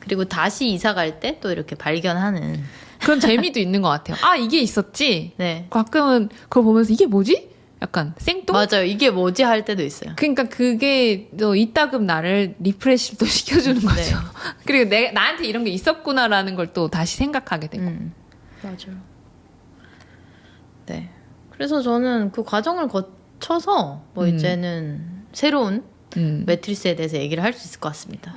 그리고 다시 이사 갈 때 또 이렇게 발견하는 그런 재미도 있는 것 같아요. 이게 있었지? 네. 가끔은 그거 보면서 이게 뭐지? 약간 생뚱? 맞아요. 이게 뭐지 할 때도 있어요. 그러니까 그게 또 이따금 나를 리프레시도 시켜주는 거죠. 네. 그리고 나한테 이런 게 있었구나라는 걸 또 다시 생각하게 되고. 맞아요. 네. 그래서 저는 그 과정을 거쳐서 이제는 새로운 매트리스에 대해서 얘기를 할 수 있을 것 같습니다.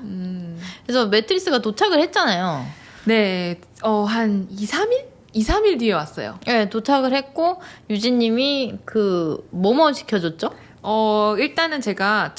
그래서 매트리스가 도착을 했잖아요. 네, 한 2, 3일? 2, 3일 뒤에 왔어요. 네, 도착을 했고 유진님이 뭐뭐 시켜줬죠? 일단은 제가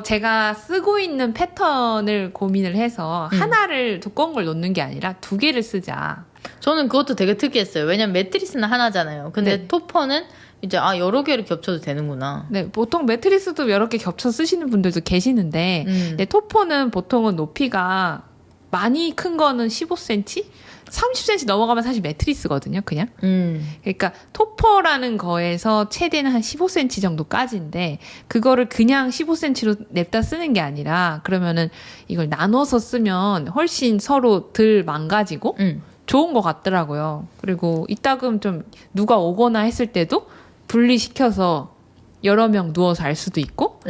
제가 쓰고 있는 패턴을 고민을 해서 하나를 두꺼운 걸 놓는 게 아니라 2개를 쓰자. 저는 그것도 되게 특이했어요. 왜냐면 매트리스는 하나잖아요. 근데 네. 토퍼는 이제 여러 개를 겹쳐도 되는구나. 네, 보통 매트리스도 여러 개 겹쳐 쓰시는 분들도 계시는데, 네, 토퍼는 보통은 높이가 많이 큰 거는 15cm? 30cm 넘어가면 사실 매트리스거든요, 그냥. 그러니까 토퍼라는 거에서 최대는 한 15cm 정도까지인데 그거를 그냥 15cm로 냅다 쓰는 게 아니라 그러면은 이걸 나눠서 쓰면 훨씬 서로 덜 망가지고 좋은 것 같더라고요. 그리고 이따금 좀 누가 오거나 했을 때도 분리시켜서 여러 명 누워서 알 수도 있고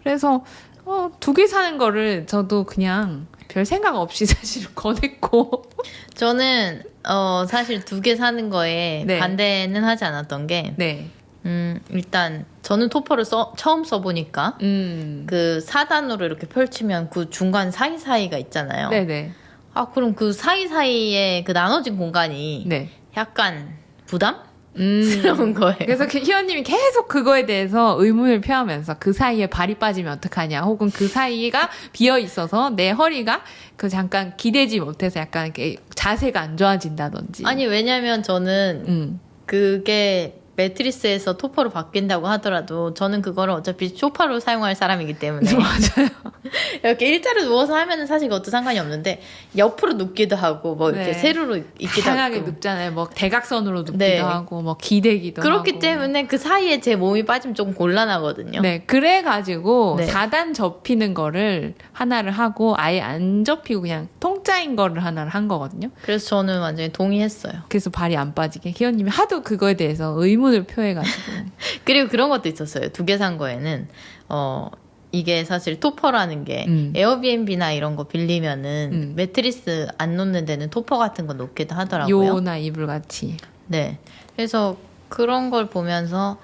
그래서 2개 사는 거를 저도 그냥 별 생각 없이 사실 권했고 저는 사실 2개 사는 거에 네. 반대는 하지 않았던 게 네. 일단 저는 토퍼를 처음 써보니까 그 4단으로 이렇게 펼치면 그 중간 사이사이가 있잖아요. 네네. 그럼 그 사이사이에 그 나눠진 공간이 네. 약간 부담? 스러운 거예요. 그래서 희원님이 계속 그거에 대해서 의문을 표하면서 그 사이에 발이 빠지면 어떡하냐, 혹은 그 사이가 비어 있어서 내 허리가 그 잠깐 기대지 못해서 약간 이렇게 자세가 안 좋아진다든지. 아니 왜냐면 저는 그게 매트리스에서 토퍼로 바뀐다고 하더라도 저는 그거를 어차피 소파로 사용할 사람이기 때문에 맞아요. 이렇게 일자로 누워서 하면은 사실 그것도 상관이 없는데 옆으로 눕기도 하고 뭐 이렇게 네. 세로로 있기도 다양하게 하고 눕잖아요. 뭐 대각선으로 눕기도 네. 하고 뭐 기대기도 그렇기 하고. 때문에 그 사이에 제 몸이 빠지면 조금 곤란하거든요. 네, 그래가지고 네. 4단 접히는 거를 하나를 하고 아예 안 접히고 그냥 통짜인 거를 하나를 한 거거든요. 그래서 저는 완전히 동의했어요. 그래서 발이 안 빠지게 희원님이 하도 그거에 대해서 의문을 표해가지고. 그리고 그런 것도 있었어요. 두 개 산 거에는 이게 사실 토퍼라는 게 에어비앤비나 이런 거 빌리면은 매트리스 안 놓는 데는 토퍼 같은 거 놓기도 하더라고요. 요나 이불 같이. 네. 그래서 그런 걸 보면서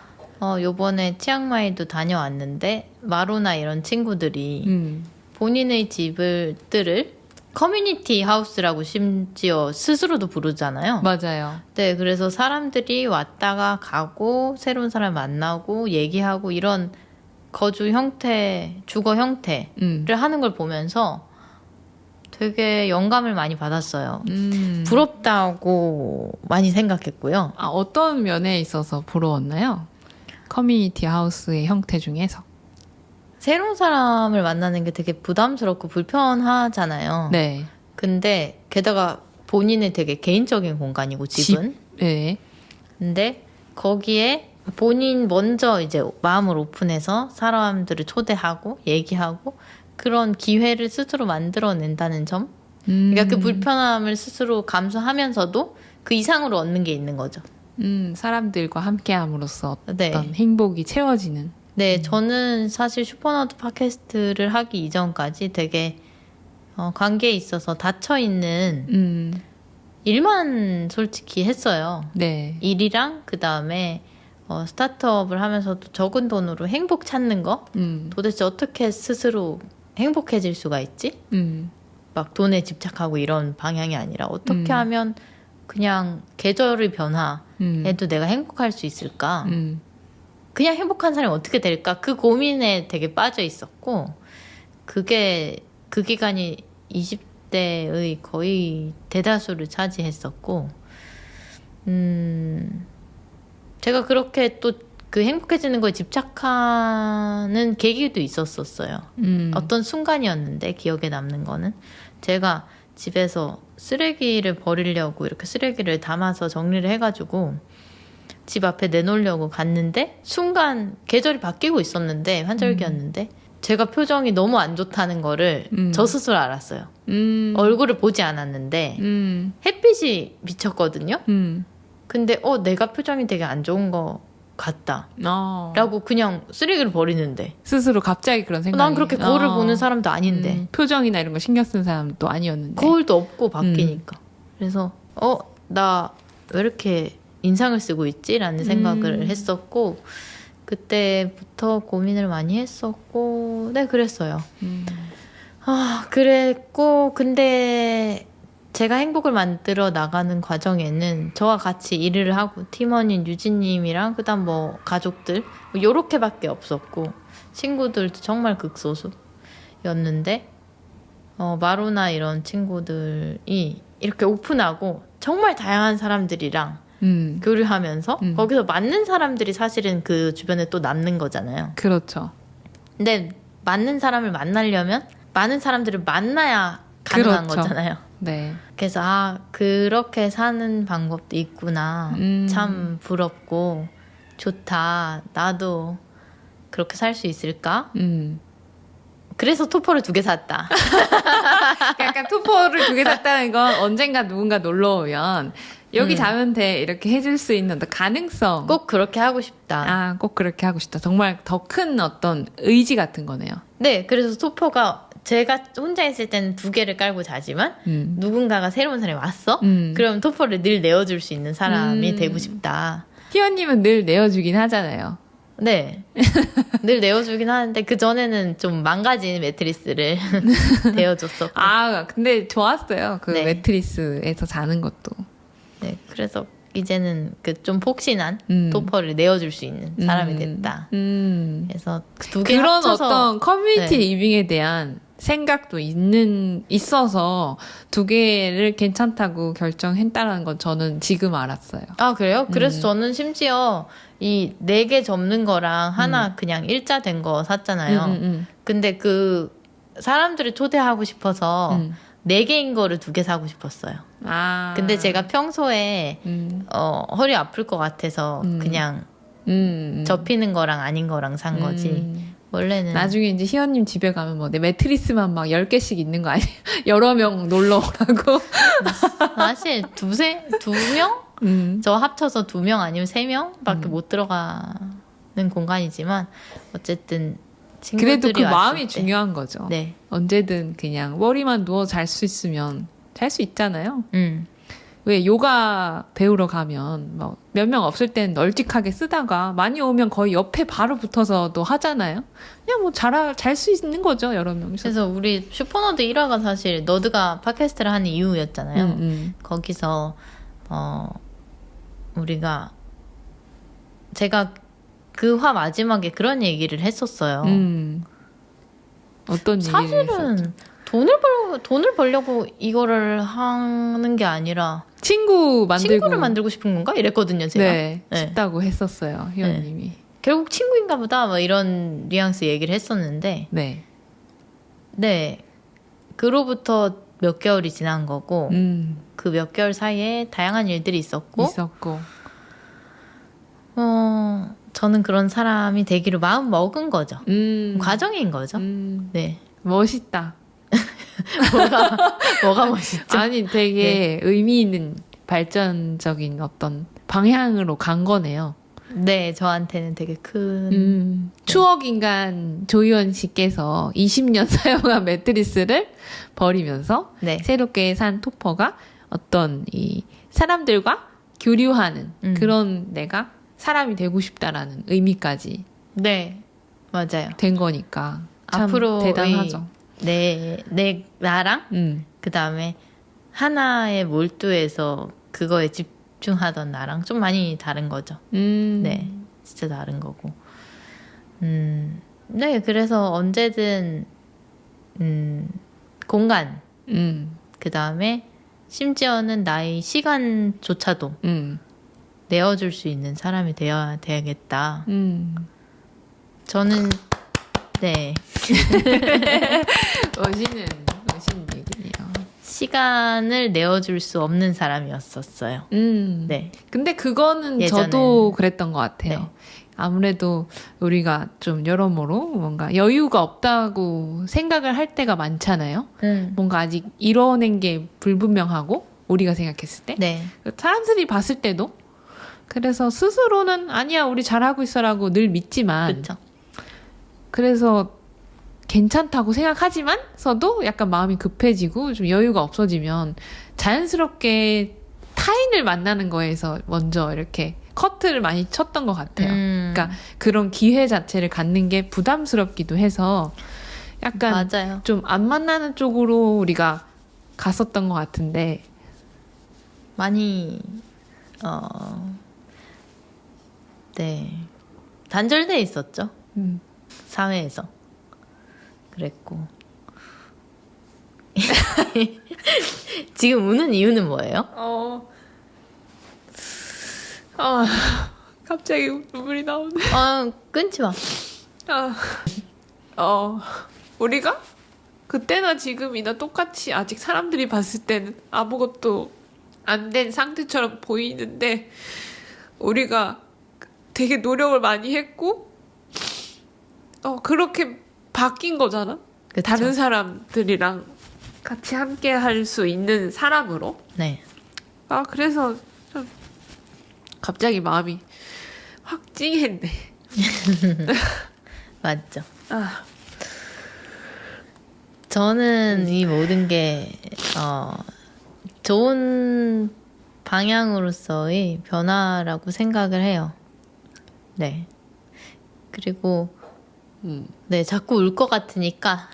요번에 치앙마이도 다녀왔는데 마로나 이런 친구들이 본인의 집들을 커뮤니티 하우스라고 심지어 스스로도 부르잖아요. 맞아요. 네, 그래서 사람들이 왔다가 가고 새로운 사람 만나고 얘기하고 이런 거주 형태, 주거 형태를 하는 걸 보면서 되게 영감을 많이 받았어요. 부럽다고 많이 생각했고요. 아, 어떤 면에 있어서 부러웠나요? 커뮤니티 하우스의 형태 중에서. 새로운 사람을 만나는 게 되게 부담스럽고 불편하잖아요. 네. 근데 게다가 본인의 되게 개인적인 공간이고 집은. 네. 근데 거기에 본인 먼저 이제 마음을 오픈해서 사람들을 초대하고 얘기하고 그런 기회를 스스로 만들어낸다는 점. 그러니까 그 불편함을 스스로 감수하면서도 그 이상으로 얻는 게 있는 거죠. 사람들과 함께함으로써 어떤 네. 행복이 채워지는. 네, 저는 사실 슈퍼나우트 팟캐스트를 하기 이전까지 되게 관계에 있어서 닫혀있는 일만 솔직히 했어요. 네. 일이랑 그 다음에 스타트업을 하면서도 적은 돈으로 행복 찾는 거? 도대체 어떻게 스스로 행복해질 수가 있지? 막 돈에 집착하고 이런 방향이 아니라 어떻게 하면 그냥 계절의 변화에도 내가 행복할 수 있을까? 그냥 행복한 사람이 어떻게 될까? 그 고민에 되게 빠져 있었고 그게 그 기간이 20대의 거의 대다수를 차지했었고 제가 그렇게 또 그 행복해지는 거에 집착하는 계기도 있었었어요. 어떤 순간이었는데 기억에 남는 거는 제가 집에서 쓰레기를 버리려고 이렇게 쓰레기를 담아서 정리를 해가지고 집 앞에 내놓으려고 갔는데 순간 계절이 바뀌고 있었는데 환절기였는데 제가 표정이 너무 안 좋다는 거를 저 스스로 알았어요. 얼굴을 보지 않았는데 햇빛이 비쳤거든요. 근데 내가 표정이 되게 안 좋은 거 같다 라고 그냥 쓰레기를 버리는데 스스로 갑자기 그런 생각이. 난 그렇게 거울을 보는 사람도 아닌데 표정이나 이런 거 신경 쓰는 사람도 아니었는데. 거울도 없고 바뀌니까 그래서 나 왜 이렇게 인상을 쓰고 있지? 라는 생각을 했었고 그때부터 고민을 많이 했었고 네 그랬어요. 그랬고 근데 제가 행복을 만들어 나가는 과정에는 저와 같이 일을 하고 팀원인 유진님이랑 그다음 뭐 가족들 뭐 요렇게밖에 없었고 친구들도 정말 극소수였는데 마루나 이런 친구들이 이렇게 오픈하고 정말 다양한 사람들이랑 교류하면서 거기서 맞는 사람들이 사실은 그 주변에 또 남는 거잖아요. 그렇죠. 근데 맞는 사람을 만나려면 많은 사람들을 만나야 가능한 그렇죠. 거잖아요. 네. 그래서 그렇게 사는 방법도 있구나. 참 부럽고 좋다. 나도 그렇게 살 수 있을까? 그래서 토퍼를 2개 샀다. 약간 투포를 2개 샀다는 건 언젠가 누군가 놀러 오면 여기 자면 돼 이렇게 해줄 수 있는 어떤 가능성. 꼭 그렇게 하고 싶다. 꼭 그렇게 하고 싶다. 정말 더 큰 어떤 의지 같은 거네요. 네, 그래서 토퍼가 제가 혼자 있을 때는 2개를 깔고 자지만 누군가가 새로운 사람이 왔어? 그럼 토퍼를 늘 내어줄 수 있는 사람이 되고 싶다. 희원님은 늘 내어주긴 하잖아요. 네. 늘 내어주긴 하는데 그전에는 좀 망가진 매트리스를 내어줬었고 근데 좋았어요. 그 네. 매트리스에서 자는 것도. 네, 그래서 이제는 그 좀 폭신한 음. 토퍼를 내어줄 수 있는 사람이 됐다. 그래서 두 개 그런 합쳐서 어떤 커뮤니티 네. 리빙에 대한 생각도 있어서 두 개를 괜찮다고 결정했다는 건 저는 지금 알았어요. 아, 그래요? 그래서 저는 심지어 이 4개 접는 거랑 하나 그냥 일자 된 거 샀잖아요. 근데 그 사람들을 초대하고 싶어서 4개인 거를 2개 사고 싶었어요. 아. 근데 제가 평소에 허리 아플 것 같아서 그냥 접히는 거랑 아닌 거랑 산 거지. 원래는 나중에 이제 희연님 집에 가면 뭐 내 매트리스만 막 10개씩 있는 거 아니에요? 여러 명 놀러 오라고. 사실 두 명? 저 합쳐서 2명 아니면 3명밖에 못 들어가는 공간이지만 어쨌든 친구들이 그래도 그 왔을 마음이 때. 중요한 거죠. 네. 언제든 그냥 머리만 누워 잘 수 있으면 잘 수 있잖아요. 왜 요가 배우러 가면 뭐 몇 명 없을 땐 널찍하게 쓰다가 많이 오면 거의 옆에 바로 붙어서도 하잖아요. 그냥 뭐 잘 수 있는 거죠, 여러 명이서. 그래서 우리 슈퍼너드 1화가 사실 너드가 팟캐스트를 하는 이유였잖아요. 거기서 우리가 제가 그 화 마지막에 그런 얘기를 했었어요. 어떤 얘기를 했었죠? 사실은 돈을 벌려고 이거를 하는 게 아니라 친구를 만들고 싶은 건가? 이랬거든요, 제가. 네, 싶다고 했었어요, 희연님이. 결국 친구인가 보다, 뭐 이런 뉘앙스 얘기를 했었는데, 네. 네. 그로부터 몇 개월이 지난 거고, 그 몇 개월 사이에 다양한 일들이 있었고, 저는 그런 사람이 되기로 마음 먹은 거죠. 과정인 거죠. 네. 멋있다. 뭐가 멋있죠? 아니, 되게 의미 있는 발전적인 어떤 방향으로 간 거네요. 네, 저한테는 되게 큰 추억인간 조희원 씨께서 20년 사용한 매트리스를 버리면서 네. 새롭게 산 토퍼가 어떤 이 사람들과 교류하는 그런 내가 사람이 되고 싶다라는 의미까지 네, 맞아요. 된 거니까 참 앞으로의 대단하죠. 나랑 그 다음에 하나에 몰두해서 그거에 집중하던 나랑 좀 많이 다른 거죠. 네, 진짜 다른 거고. 네, 그래서 언제든 공간, 그 다음에 심지어는 나의 시간조차도 내어줄 수 있는 사람이 되어야 되겠다. 저는 네. 멋있는 얘기네요. 시간을 내어줄 수 없는 사람이었었어요. 네. 근데 그거는 예전엔. 저도 그랬던 것 같아요. 네. 아무래도 우리가 좀 여러모로 뭔가 여유가 없다고 생각을 할 때가 많잖아요. 뭔가 아직 이뤄낸 게 불분명하고 우리가 생각했을 때. 네. 사람들이 봤을 때도. 그래서 스스로는 아니야 우리 잘하고 있어라고 늘 믿지만 그렇죠. 그래서 괜찮다고 생각하지만서도 약간 마음이 급해지고 좀 여유가 없어지면 자연스럽게 타인을 만나는 거에서 먼저 이렇게 커트를 많이 쳤던 것 같아요. 그러니까 그런 기회 자체를 갖는 게 부담스럽기도 해서 약간 맞아요. 좀 안 만나는 쪽으로 우리가 갔었던 것 같은데 많이 네, 단절돼 있었죠. 사회에서 그랬고 지금 우는 이유는 뭐예요? 갑자기 눈물이 나오네. 끊지 마. 우리가 그때나 지금이나 똑같이 아직 사람들이 봤을 때는 아무것도 안 된 상태처럼 보이는데 우리가 되게 노력을 많이 했고 그렇게 바뀐 거잖아. 그쵸? 다른 사람들이랑 같이 함께 할 수 있는 사람으로. 네. 그래서 좀 갑자기 마음이 확 찡했네. 맞죠. 저는 이 모든 게 좋은 방향으로서의 변화라고 생각을 해요. 네. 그리고 네, 자꾸 울 것 같으니까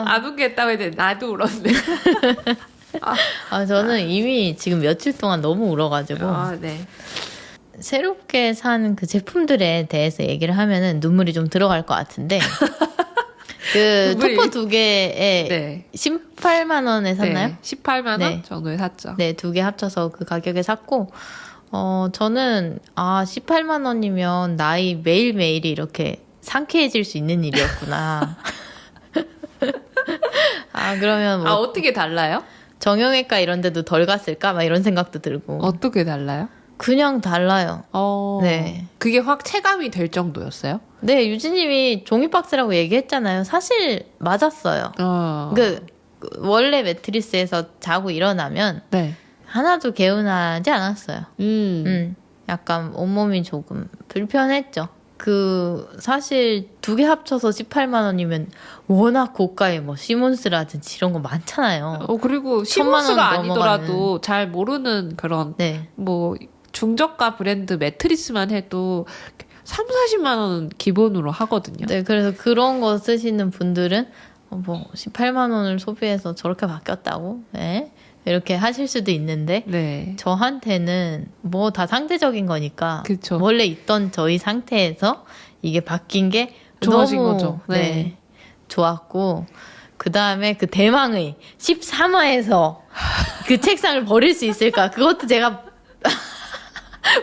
안 웃겠다고 했는데 나도 울었네. 저는 이미 지금 며칠 동안 너무 울어가지고 네. 새롭게 산 그 제품들에 대해서 얘기를 하면은 눈물이 좀 들어갈 것 같은데 그 눈물이- 토퍼 두 개에 네. 18만 원에 샀나요? 네. 18만 원 네. 정도에 샀죠. 네, 두 개 합쳐서 그 가격에 샀고 저는 18만 원이면 나이 매일매일이 이렇게 상쾌해질 수 있는 일이었구나. 그러면 뭐 어떻게 달라요? 정형외과 이런 데도 덜 갔을까? 막 이런 생각도 들고. 어떻게 달라요? 그냥 달라요. 네. 그게 확 체감이 될 정도였어요? 네, 유진님이 종이박스라고 얘기했잖아요. 사실 맞았어요. 원래 매트리스에서 자고 일어나면 네. 하나도 개운하지 않았어요. 약간 온몸이 조금 불편했죠. 사실 두 개 합쳐서 18만 원이면 워낙 고가의 뭐 시몬스라든지 이런 거 많잖아요. 그리고 1,000만 원 시몬스가 아니더라도 잘 모르는 그런 네. 뭐 중저가 브랜드 매트리스만 해도 3, 40만 원은 기본으로 하거든요. 네, 그래서 그런 거 쓰시는 분들은 뭐 18만 원을 소비해서 저렇게 바뀌었다고? 네? 이렇게 하실 수도 있는데 네. 저한테는 뭐 다 상대적인 거니까 그쵸. 원래 있던 저희 상태에서 이게 바뀐 게 좋아진 너무 거죠. 네. 좋았고 그 다음에 그 대망의 13화에서 그 책상을 버릴 수 있을까? 그것도 제가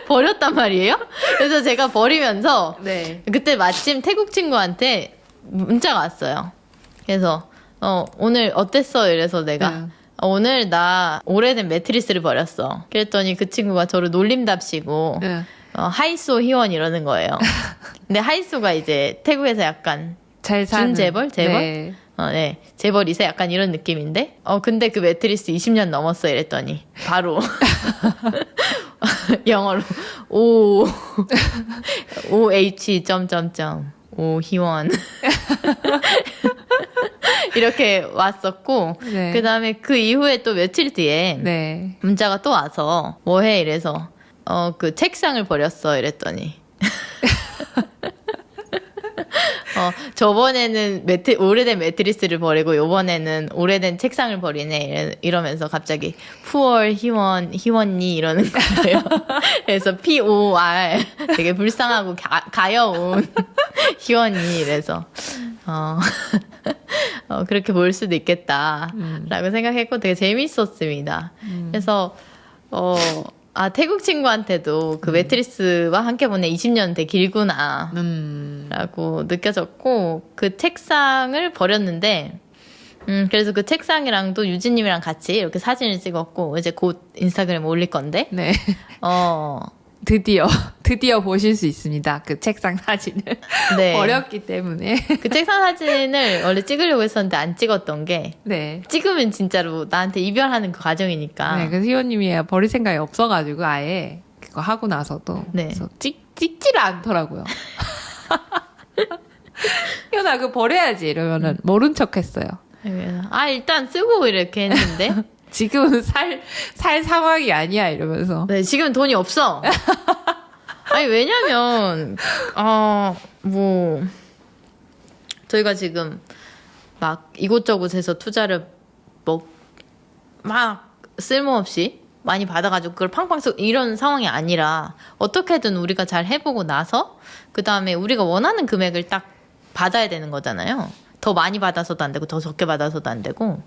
버렸단 말이에요. 그래서 제가 버리면서 네. 그때 마침 태국 친구한테 문자가 왔어요. 그래서 오늘 어땠어? 이래서 내가 네. 오늘 나 오래된 매트리스를 버렸어. 그랬더니 그 친구가 저를 놀림답시고 네. 하이소 희원 이러는 거예요. 근데 하이소가 이제 태국에서 약간 잘 사는. 준재벌? 재벌? 네. 네. 재벌 2세 약간 이런 느낌인데 근데 그 매트리스 20년 넘었어 이랬더니 바로 영어로 OH 점점점 오희원 이렇게 왔었고 네. 그 다음에 그 이후에 또 며칠 뒤에 네. 문자가 또 와서 뭐해 이래서 그 책상을 버렸어 이랬더니 저번에는 오래된 매트리스를 버리고 요번에는 오래된 책상을 버리네 이러면서 갑자기 푸얼 희원니 이러는 거예요. 그래서 POR 되게 불쌍하고 가여운 희원니 이래서 그렇게 볼 수도 있겠다라고 생각했고 되게 재밌었습니다. 그래서 태국 친구한테도 그 매트리스와 함께 보내 20년 되게 길구나 라고 느껴졌고 그 책상을 버렸는데 그래서 그 책상이랑도 유진님이랑 같이 이렇게 사진을 찍었고 이제 곧 인스타그램에 올릴 건데 네. 드디어 보실 수 있습니다. 그 책상 사진을. 네. 어렵기 때문에. 그 책상 사진을 원래 찍으려고 했었는데 안 찍었던 게 네. 찍으면 진짜로 나한테 이별하는 그 과정이니까 네, 그래서 희원님이 버릴 생각이 없어가지고 아예 그거 하고 나서도 네. 그래서 찍지를 않더라고요. 희원아 그거 버려야지 이러면은 모른 척했어요. 그래서 일단 쓰고 이렇게 했는데 지금은 살 상황이 아니야 이러면서. 네, 지금은 돈이 없어. 아니, 왜냐면, 뭐, 저희가 지금 막 이곳저곳에서 투자를 막 쓸모없이 많이 받아가지고 그걸 팡팡 쓰고 이런 상황이 아니라 어떻게든 우리가 잘 해보고 나서 그 다음에 우리가 원하는 금액을 딱 받아야 되는 거잖아요. 더 많이 받아서도 안 되고 더 적게 받아서도 안 되고.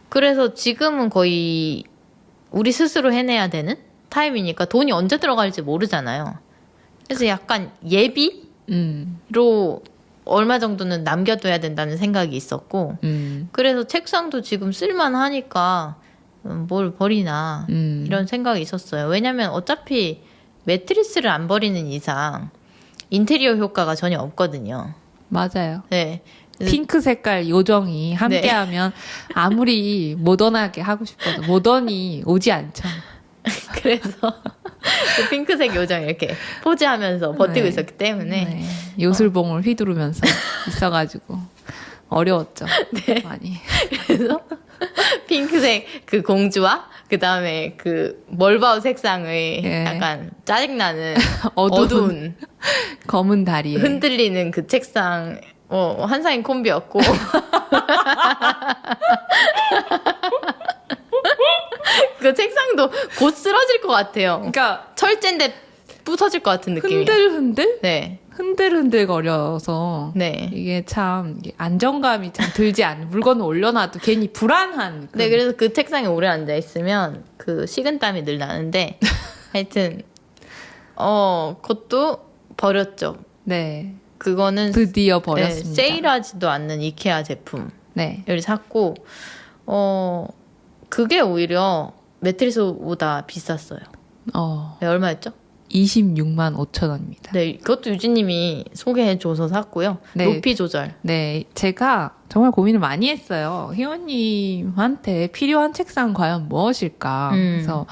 그래서 지금은 거의 우리 스스로 해내야 되는 타임이니까 돈이 언제 들어갈지 모르잖아요. 그래서 약간 예비로 얼마 정도는 남겨둬야 된다는 생각이 있었고 그래서 책상도 지금 쓸만하니까 뭘 버리나 이런 생각이 있었어요. 왜냐면 어차피 매트리스를 안 버리는 이상 인테리어 효과가 전혀 없거든요. 맞아요. 네. 핑크 색깔 요정이 함께하면 아무리 모던하게 하고 싶어도 모던이 오지 않죠. 그래서 그 핑크색 요정 이렇게 포즈하면서 버티고 네. 있었기 때문에 네. 요술봉을 휘두르면서 있어가지고 어려웠죠. 네. 많이. 그래서 핑크색 그 공주와 그 다음에 그 멀바우 색상의 예. 약간 짜증나는 어두운 어두운 검은 다리에 흔들리는 그 책상 환상의 콤비였고 그 책상도 곧 쓰러질 것 같아요. 그러니까 철제인데 부서질 것 같은 느낌이에요. 흔들흔들? 네. 흔들흔들거려서 네. 이게 참 이게 안정감이 참 들지 않는 물건을 올려놔도 괜히 불안한 네, 그래서 그 책상에 오래 앉아 있으면 그 식은땀이 늘 나는데 하여튼 그것도 버렸죠. 네. 그거는 드디어 네, 버렸습니다. 세일하지도 않는 이케아 제품을 네. 샀고 그게 오히려 매트리스보다 비쌌어요. 네, 얼마였죠? 26만 5천 원입니다. 네, 그것도 유진님이 소개해줘서 샀고요. 네. 높이 조절. 네, 제가 정말 고민을 많이 했어요. 희원님한테 필요한 책상 과연 무엇일까? 그래서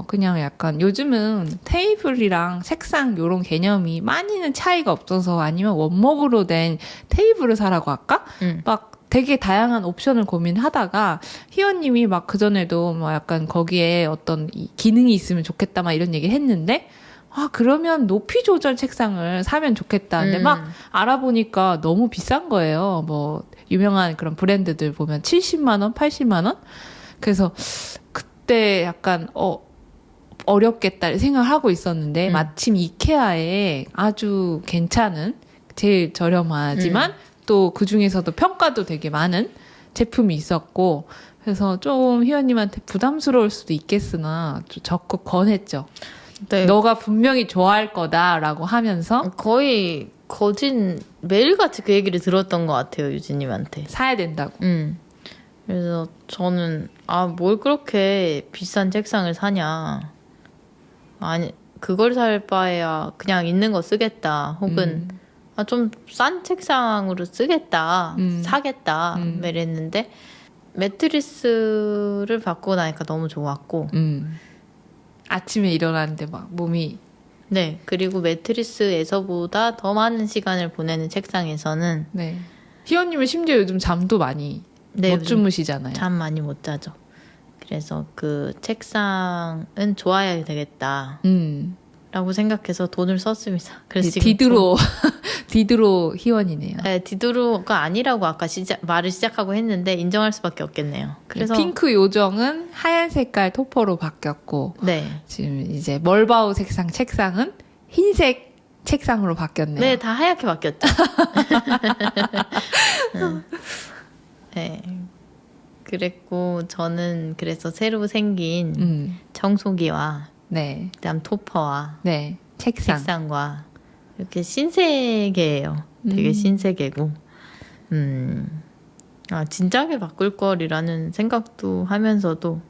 그냥 약간 요즘은 테이블이랑 책상 요런 개념이 많이는 차이가 없어서 아니면 원목으로 된 테이블을 사라고 할까? 막 되게 다양한 옵션을 고민하다가 희원님이 막 그전에도 뭐 약간 거기에 어떤 이 기능이 있으면 좋겠다 막 이런 얘기를 했는데 그러면 높이 조절 책상을 사면 좋겠다. 근데 막 알아보니까 너무 비싼 거예요. 뭐, 유명한 그런 브랜드들 보면 70만원, 80만원? 그래서 그때 약간, 어렵겠다 생각을 하고 있었는데, 마침 이케아에 아주 괜찮은, 제일 저렴하지만, 또 그 중에서도 평가도 되게 많은 제품이 있었고, 그래서 좀 희원님한테 부담스러울 수도 있겠으나, 좀 적극 권했죠. 네. 너가 분명히 좋아할 거다라고 하면서 거의 거진 매일같이 그 얘기를 들었던 것 같아요, 유진님한테. 사야 된다고. 그래서 저는 뭘 그렇게 비싼 책상을 사냐. 아니 그걸 살 바에야 그냥 있는 거 쓰겠다. 혹은 좀 싼 책상으로 쓰겠다. 사겠다. 이랬는데 매트리스를 받고 나니까 너무 좋았고 아침에 일어났는데 막 몸이 네, 그리고 매트리스에서보다 더 많은 시간을 보내는 책상에서는 네. 희원님은 심지어 요즘 잠도 많이 네, 못 요즘 주무시잖아요. 잠 많이 못 자죠. 그래서 그 책상은 좋아야 되겠다. 라고 생각해서 돈을 썼습니다. 그래서 지금 디드로 희원이네요. 네, 디도로가 아니라고 아까 말을 시작하고 했는데 인정할 수밖에 없겠네요. 그래서 핑크 요정은 하얀 색깔 토퍼로 바뀌었고 네, 지금 이제 멀바우 색상 책상은 흰색 책상으로 바뀌었네요. 네, 다 하얗게 바뀌었죠. 네, 그랬고 저는 그래서 새로 생긴 청소기와 네, 그다음 토퍼와 네, 책상과 이렇게 신세계예요. 되게 신세계고, 진작에 바꿀 거리라는 생각도 하면서도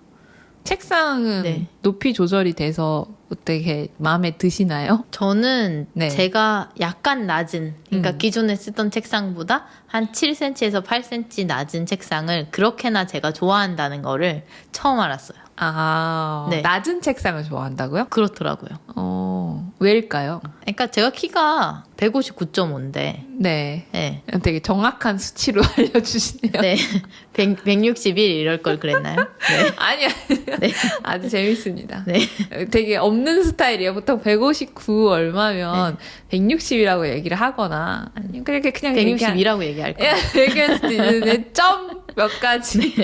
책상은 네. 높이 조절이 돼서 어떻게 마음에 드시나요? 저는 네. 제가 약간 낮은, 그러니까 기존에 쓰던 책상보다 한 7cm에서 8cm 낮은 책상을 그렇게나 제가 좋아한다는 거를 처음 알았어요. 네. 네. 낮은 책상을 좋아한다고요? 그렇더라고요. 왜일까요? 그러니까 제가 키가 159.5인데, 네. 네. 되게 정확한 수치로 알려주시네요. 네. 161 이럴 걸 그랬나요? 네. 아니, 네. 아주 재밌습니다. 네. 되게 없는 스타일이에요. 보통 159 얼마면 160이라고 얘기를 하거나, 아니면 그렇게 그냥 162라고 얘기할 거예요. 얘기할 수도 있는데, 점 몇 가지.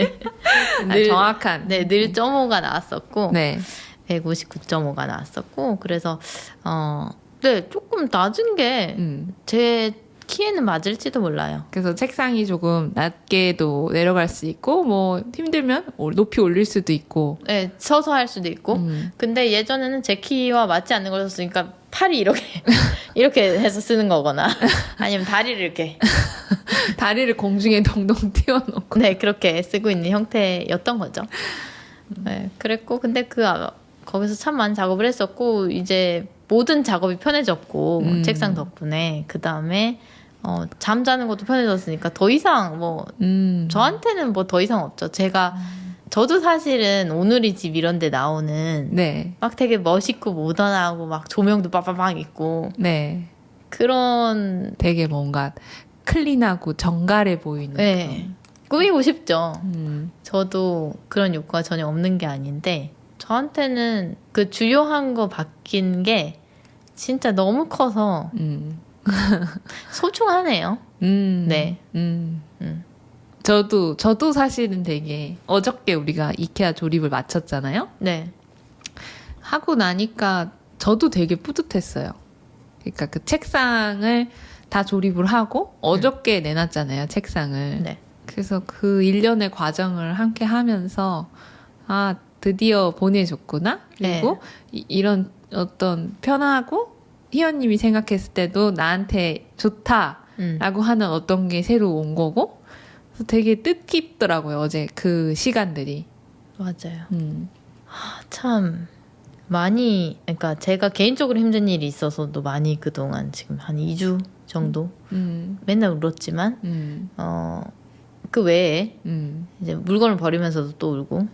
정확한. 네, 늘 0.5가 나왔었고, 네. 159.5가 나왔었고, 그래서, 네, 조금 낮은 게 제 키에는 맞을지도 몰라요. 그래서 책상이 조금 낮게도 내려갈 수 있고, 뭐, 힘들면 높이 올릴 수도 있고. 네, 서서 할 수도 있고. 근데 예전에는 제 키와 맞지 않는 걸 썼으니까 팔이 이렇게, 이렇게 해서 쓰는 거거나, 아니면 다리를 이렇게. 다리를 공중에 동동 띄워놓고. 네, 그렇게 쓰고 있는 형태였던 거죠. 네, 그랬고, 근데 거기서 참 많은 작업을 했었고, 이제 모든 작업이 편해졌고, 책상 덕분에. 그 다음에, 잠자는 것도 편해졌으니까 더 이상 저한테는 뭐 더 이상 없죠. 저도 사실은 오늘이 집 이런 데 나오는, 네. 막 되게 멋있고 모던하고 막 조명도 빠빠빵 있고, 네. 그런, 되게 뭔가 클린하고 정갈해 보이는. 네. 꾸미고 싶죠. 그런. 저도 그런 욕구가 전혀 없는 게 아닌데, 저한테는 그 주요한 거 바뀐 게 진짜 너무 커서 소중하네요. 네. 저도 사실은 되게 어저께 우리가 이케아 조립을 마쳤잖아요. 네. 하고 나니까 저도 되게 뿌듯했어요. 그러니까 그 책상을 다 조립을 하고 어저께 내놨잖아요, 책상을. 네. 그래서 그 일련의 과정을 함께 하면서 아, 드디어 보내줬구나. 그리고 이런 어떤 편하고 희연님이 생각했을 때도 나한테 좋다라고 하는 어떤 게 새로 온 거고 그래서 되게 뜻깊더라고요, 어제 그 시간들이. 맞아요. 참 많이, 그러니까 제가 개인적으로 힘든 일이 있어서도 많이 그동안 지금 한 2주 정도 맨날 울었지만 그 외에 이제 물건을 버리면서도 또 울고,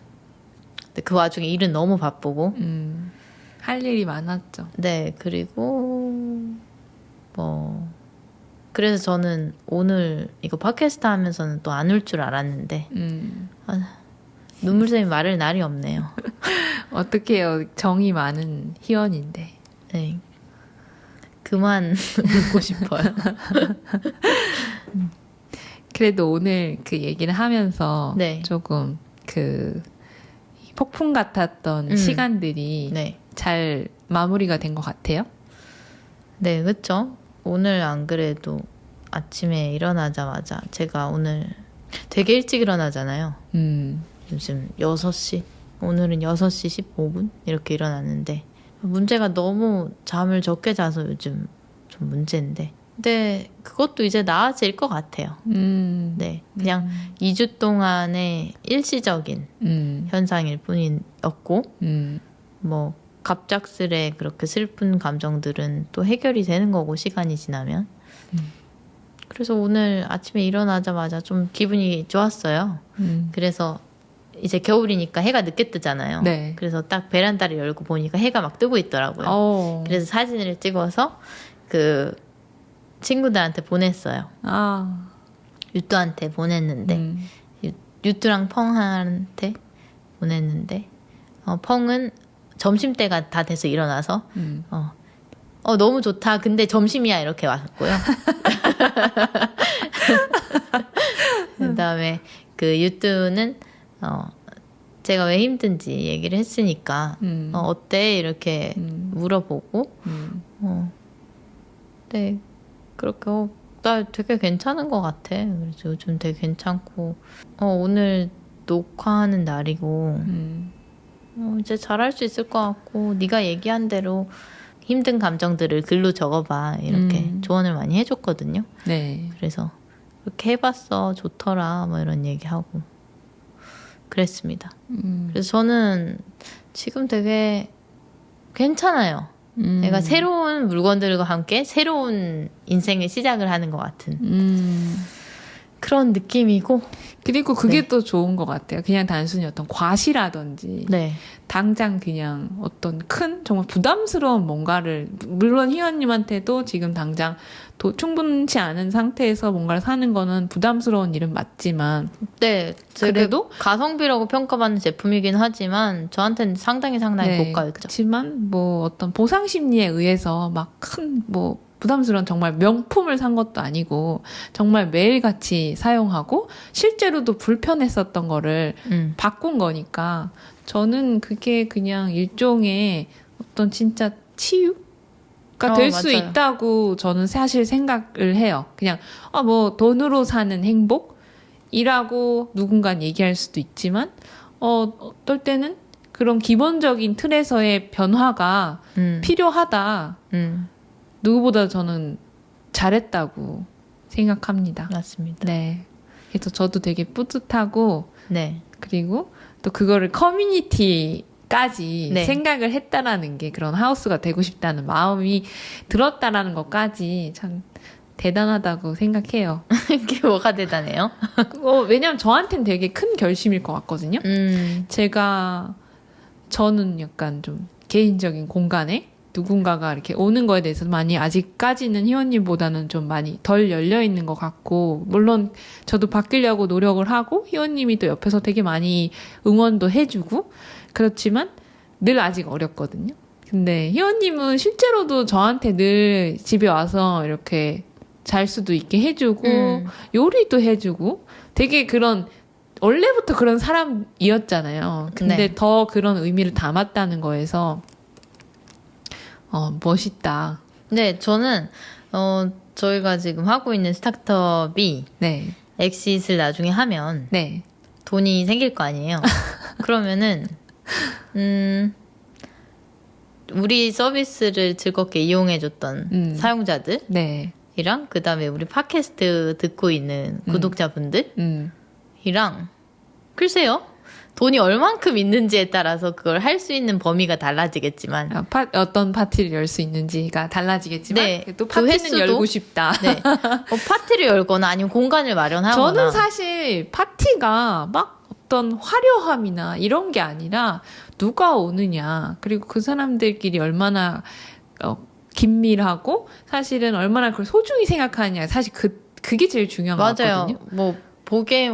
근데 그 와중에 일은 너무 바쁘고 할 일이 많았죠. 네. 그리고 뭐 그래서 저는 오늘 이거 팟캐스트 하면서는 또 안 울 줄 알았는데 눈물샘이 마를 날이 없네요. 어떡해요. 정이 많은 희원인데. 네. 그만 울고 싶어요. 그래도 오늘 그 얘기를 하면서 네. 조금 그 폭풍 같았던 시간들이 네. 잘 마무리가 된 것 같아요. 네, 그렇죠. 오늘 안 그래도 아침에 일어나자마자 제가 오늘 되게 일찍 일어나잖아요. 요즘 6시, 오늘은 6시 15분 이렇게 일어났는데 문제가 너무 잠을 적게 자서 요즘 좀 문제인데 근데 그것도 이제 나아질 것 같아요. 네, 그냥 2주 동안의 일시적인 현상일 뿐이었고 뭐 갑작스레 그렇게 슬픈 감정들은 또 해결이 되는 거고 시간이 지나면 그래서 오늘 아침에 일어나자마자 좀 기분이 좋았어요. 그래서 이제 겨울이니까 해가 늦게 뜨잖아요. 네. 그래서 딱 베란다를 열고 보니까 해가 막 뜨고 있더라고요. 그래서 사진을 찍어서 그 친구들한테 보냈어요. 유뚜한테 보냈는데 유뚜랑 펑한테 보냈는데 펑은 점심때가 다 돼서 일어나서 너무 좋다. 근데 점심이야 이렇게 왔고요. 그다음에 그 유뚜는 제가 왜 힘든지 얘기를 했으니까 어때 이렇게 물어보고 네 그렇게 나 되게 괜찮은 것 같아. 그래서 요즘 되게 괜찮고 오늘 녹화하는 날이고 이제 잘할 수 있을 것 같고 네가 얘기한 대로 힘든 감정들을 글로 적어봐 이렇게 조언을 많이 해줬거든요. 네. 그래서 그렇게 해봤어 좋더라 뭐 이런 얘기하고 그랬습니다. 그래서 저는 지금 되게 괜찮아요. 내가 새로운 물건들과 함께 새로운 인생의 시작을 하는 것 같은 그런 느낌이고 그리고 그게 또 좋은 것 같아요. 그냥 단순히 어떤 과시라든지 당장 그냥 어떤 큰 정말 부담스러운 뭔가를 물론 희원님한테도 지금 당장 충분치 않은 상태에서 뭔가를 사는 거는 부담스러운 일은 맞지만 그래도 가성비라고 평가받는 제품이긴 하지만 저한테는 상당히 고가였죠. 그렇지만 뭐 어떤 보상 심리에 의해서 막 큰 뭐 부담스러운 정말 명품을 산 것도 아니고 정말 매일같이 사용하고 실제로도 불편했었던 거를 바꾼 거니까 저는 그게 그냥 일종의 어떤 진짜 치유가 될 수 있다고 저는 사실 생각을 해요. 그냥 뭐 돈으로 사는 행복이라고 누군가 얘기할 수도 있지만 어떨 때는 그런 기본적인 틀에서의 변화가 필요하다. 누구보다 저는 잘했다고 생각합니다. 맞습니다. 네. 그래서 저도 되게 뿌듯하고, 네. 그리고 또 그거를 커뮤니티까지 생각을 했다라는 게 그런 하우스가 되고 싶다는 마음이 들었다라는 것까지 참 대단하다고 생각해요. 그게 뭐가 대단해요? 왜냐면 저한테는 되게 큰 결심일 것 같거든요. 저는 약간 좀 개인적인 공간에 누군가가 이렇게 오는 거에 대해서 많이 아직까지는 희원님보다는 좀 많이 덜 열려 있는 것 같고 물론 저도 바뀌려고 노력을 하고 희원님이 또 옆에서 되게 많이 응원도 해주고 그렇지만 늘 아직 어렵거든요. 근데 희원님은 실제로도 저한테 늘 집에 와서 이렇게 잘 수도 있게 해주고 요리도 해주고 되게 그런 원래부터 그런 사람이었잖아요. 근데 네. 더 그런 의미를 담았다는 거에서 멋있다. 네, 저는 저희가 지금 하고 있는 스타트업이 네, 엑싯을 나중에 하면 네, 돈이 생길 거 아니에요. 그러면은 우리 서비스를 즐겁게 이용해줬던 사용자들이랑 네, 그다음에 우리 팟캐스트 듣고 있는 구독자분들이랑 글쎄요. 돈이 얼만큼 있는지에 따라서 그걸 할 수 있는 범위가 달라지겠지만 어떤 파티를 열 수 있는지가 달라지겠지만 네, 또 그 파티는 횟수도- 열고 싶다. 네. 파티를 열거나 아니면 공간을 마련하거나 저는 사실 파티가 막 어떤 화려함이나 이런 게 아니라 누가 오느냐, 그리고 그 사람들끼리 얼마나 긴밀하고 사실은 얼마나 그걸 소중히 생각하느냐, 사실 그게 제일 중요한 것 맞아요. 같거든요. 뭐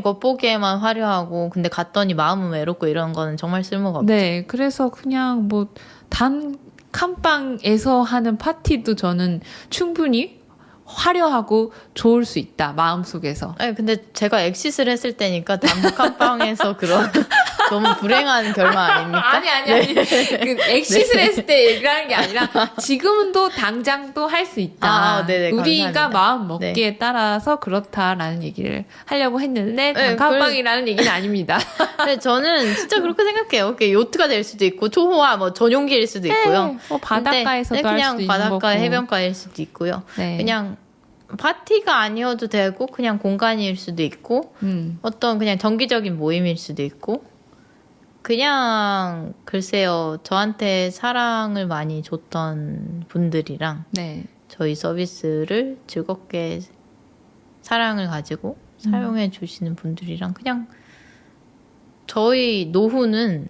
겉보기에만 화려하고 근데 갔더니 마음은 외롭고 이런 거는 정말 쓸모가 없죠. 네, 그래서 그냥 뭐 단 칸방에서 하는 파티도 저는 충분히 화려하고 좋을 수 있다, 마음속에서. 아니, 근데 제가 엑싯을 했을 때니까 단독한방에서 그런 너무 불행한 결말 아닙니까? 아니. 그 엑시스를 했을 때 얘기를 하는 게 아니라 지금도 당장 또 할 수 있다. 아, 네네, 우리가 감사합니다. 마음 먹기에 따라서 그렇다라는 얘기를 하려고 했는데 네, 단칸방이라는 얘기는 아닙니다. 근데 저는 진짜 그렇게 생각해요. 그게 요트가 될 수도 있고 초호화 뭐 전용기일 수도 있고요. 뭐 바닷가에서도 근데 할 그냥 수도 있는 바닷가 거고. 해변가일 수도 있고요. 네. 그냥 파티가 아니어도 되고 그냥 공간일 수도 있고 어떤 그냥 정기적인 모임일 수도 있고 그냥 글쎄요 저한테 사랑을 많이 줬던 분들이랑 네. 저희 서비스를 즐겁게 사랑을 가지고 사용해 주시는 분들이랑 그냥 저희 노후는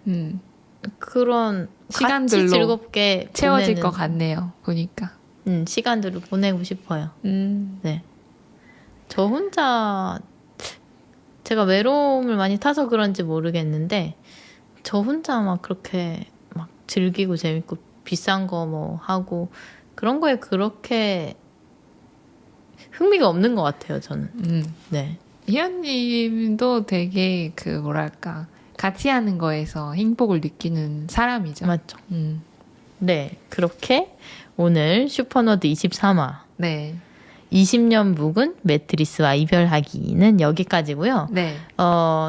그런 시간들로 같이 즐겁게 채워질 보내는, 것 같네요. 보니까. 시간들을 보내고 싶어요. 네. 저 혼자 제가 외로움을 많이 타서 그런지 모르겠는데 저 혼자 막 그렇게 막 즐기고 재밌고 비싼 거 뭐 하고 그런 거에 그렇게 흥미가 없는 것 같아요. 저는. 네. 희연님도 되게 그 뭐랄까 같이 하는 거에서 행복을 느끼는 사람이죠. 맞죠. 음. 네. 그렇게 오늘 슈퍼너드 23화 네. 20년 묵은 매트리스와 이별하기는 여기까지고요. 네.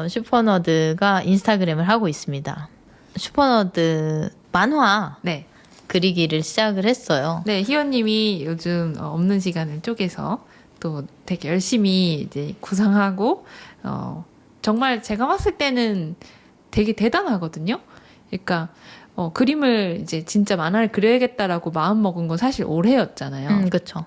슈퍼너드가 인스타그램을 하고 있습니다. 슈퍼너드 만화 네. 그리기를 시작을 했어요. 네, 희원님이 요즘 없는 시간을 쪼개서 또 되게 열심히 이제 구상하고 정말 제가 봤을 때는 되게 대단하거든요. 그러니까 그림을 이제 진짜 만화를 그려야겠다라고 마음 먹은 건 사실 올해였잖아요. 그렇죠.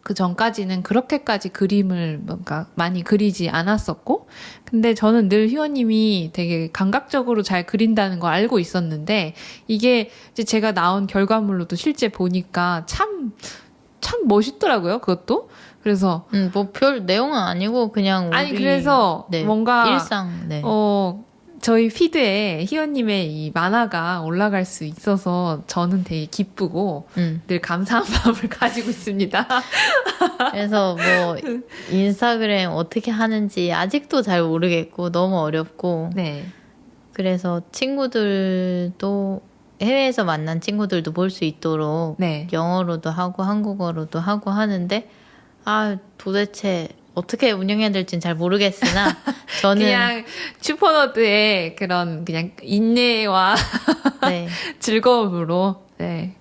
그 전까지는 그렇게까지 그림을 뭔가 많이 그리지 않았었고, 근데 저는 늘 희원님이 되게 감각적으로 잘 그린다는 거 알고 있었는데, 이게 이제 제가 나온 결과물로도 실제 보니까 참 멋있더라고요, 그것도. 그래서. 뭐 별 내용은 아니고 그냥 우리 아니, 그래서 네, 뭔가. 일상, 네. 저희 피드에 희원님의 이 만화가 올라갈 수 있어서 저는 되게 기쁘고 늘 감사한 마음을 가지고 있습니다. 그래서 뭐 인스타그램 어떻게 하는지 아직도 잘 모르겠고 너무 어렵고 네. 그래서 친구들도 해외에서 만난 친구들도 볼 수 있도록 네. 영어로도 하고 한국어로도 하고 하는데 도대체 어떻게 운영해야 될지는 잘 모르겠으나 저는 그냥 슈퍼너드의 그런 그냥 인내와 네, 즐거움으로 네.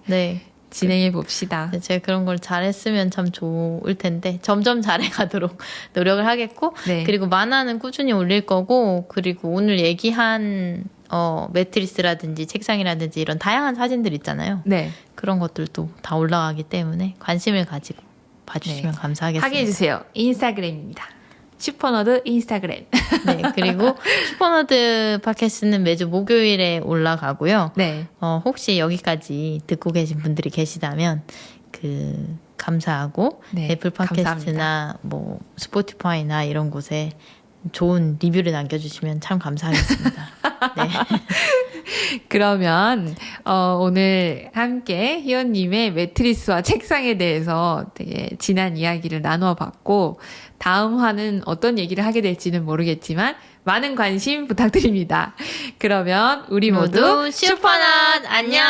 진행해 봅시다. 제가 그런 걸 잘했으면 참 좋을 텐데 점점 잘해가도록 노력을 하겠고 네. 그리고 만화는 꾸준히 올릴 거고 그리고 오늘 얘기한 매트리스라든지 책상이라든지 이런 다양한 사진들 있잖아요. 네. 그런 것들도 다 올라가기 때문에 관심을 가지고 봐주시면 감사하겠습니다. 확인해 주세요. 인스타그램입니다. 슈퍼너드 인스타그램. 네, 그리고 슈퍼너드 팟캐스트는 매주 목요일에 올라가고요. 네. 혹시 여기까지 듣고 계신 분들이 계시다면 감사하고 네, 애플 팟캐스트나 뭐 스포티파이나 이런 곳에 좋은 리뷰를 남겨주시면 참 감사하겠습니다. 네. 그러면 오늘 함께 희원님의 매트리스와 책상에 대해서 되게 진한 이야기를 나누어 봤고, 다음 화는 어떤 얘기를 하게 될지는 모르겠지만, 많은 관심 부탁드립니다. 그러면 우리 모두 슈퍼넛 안녕.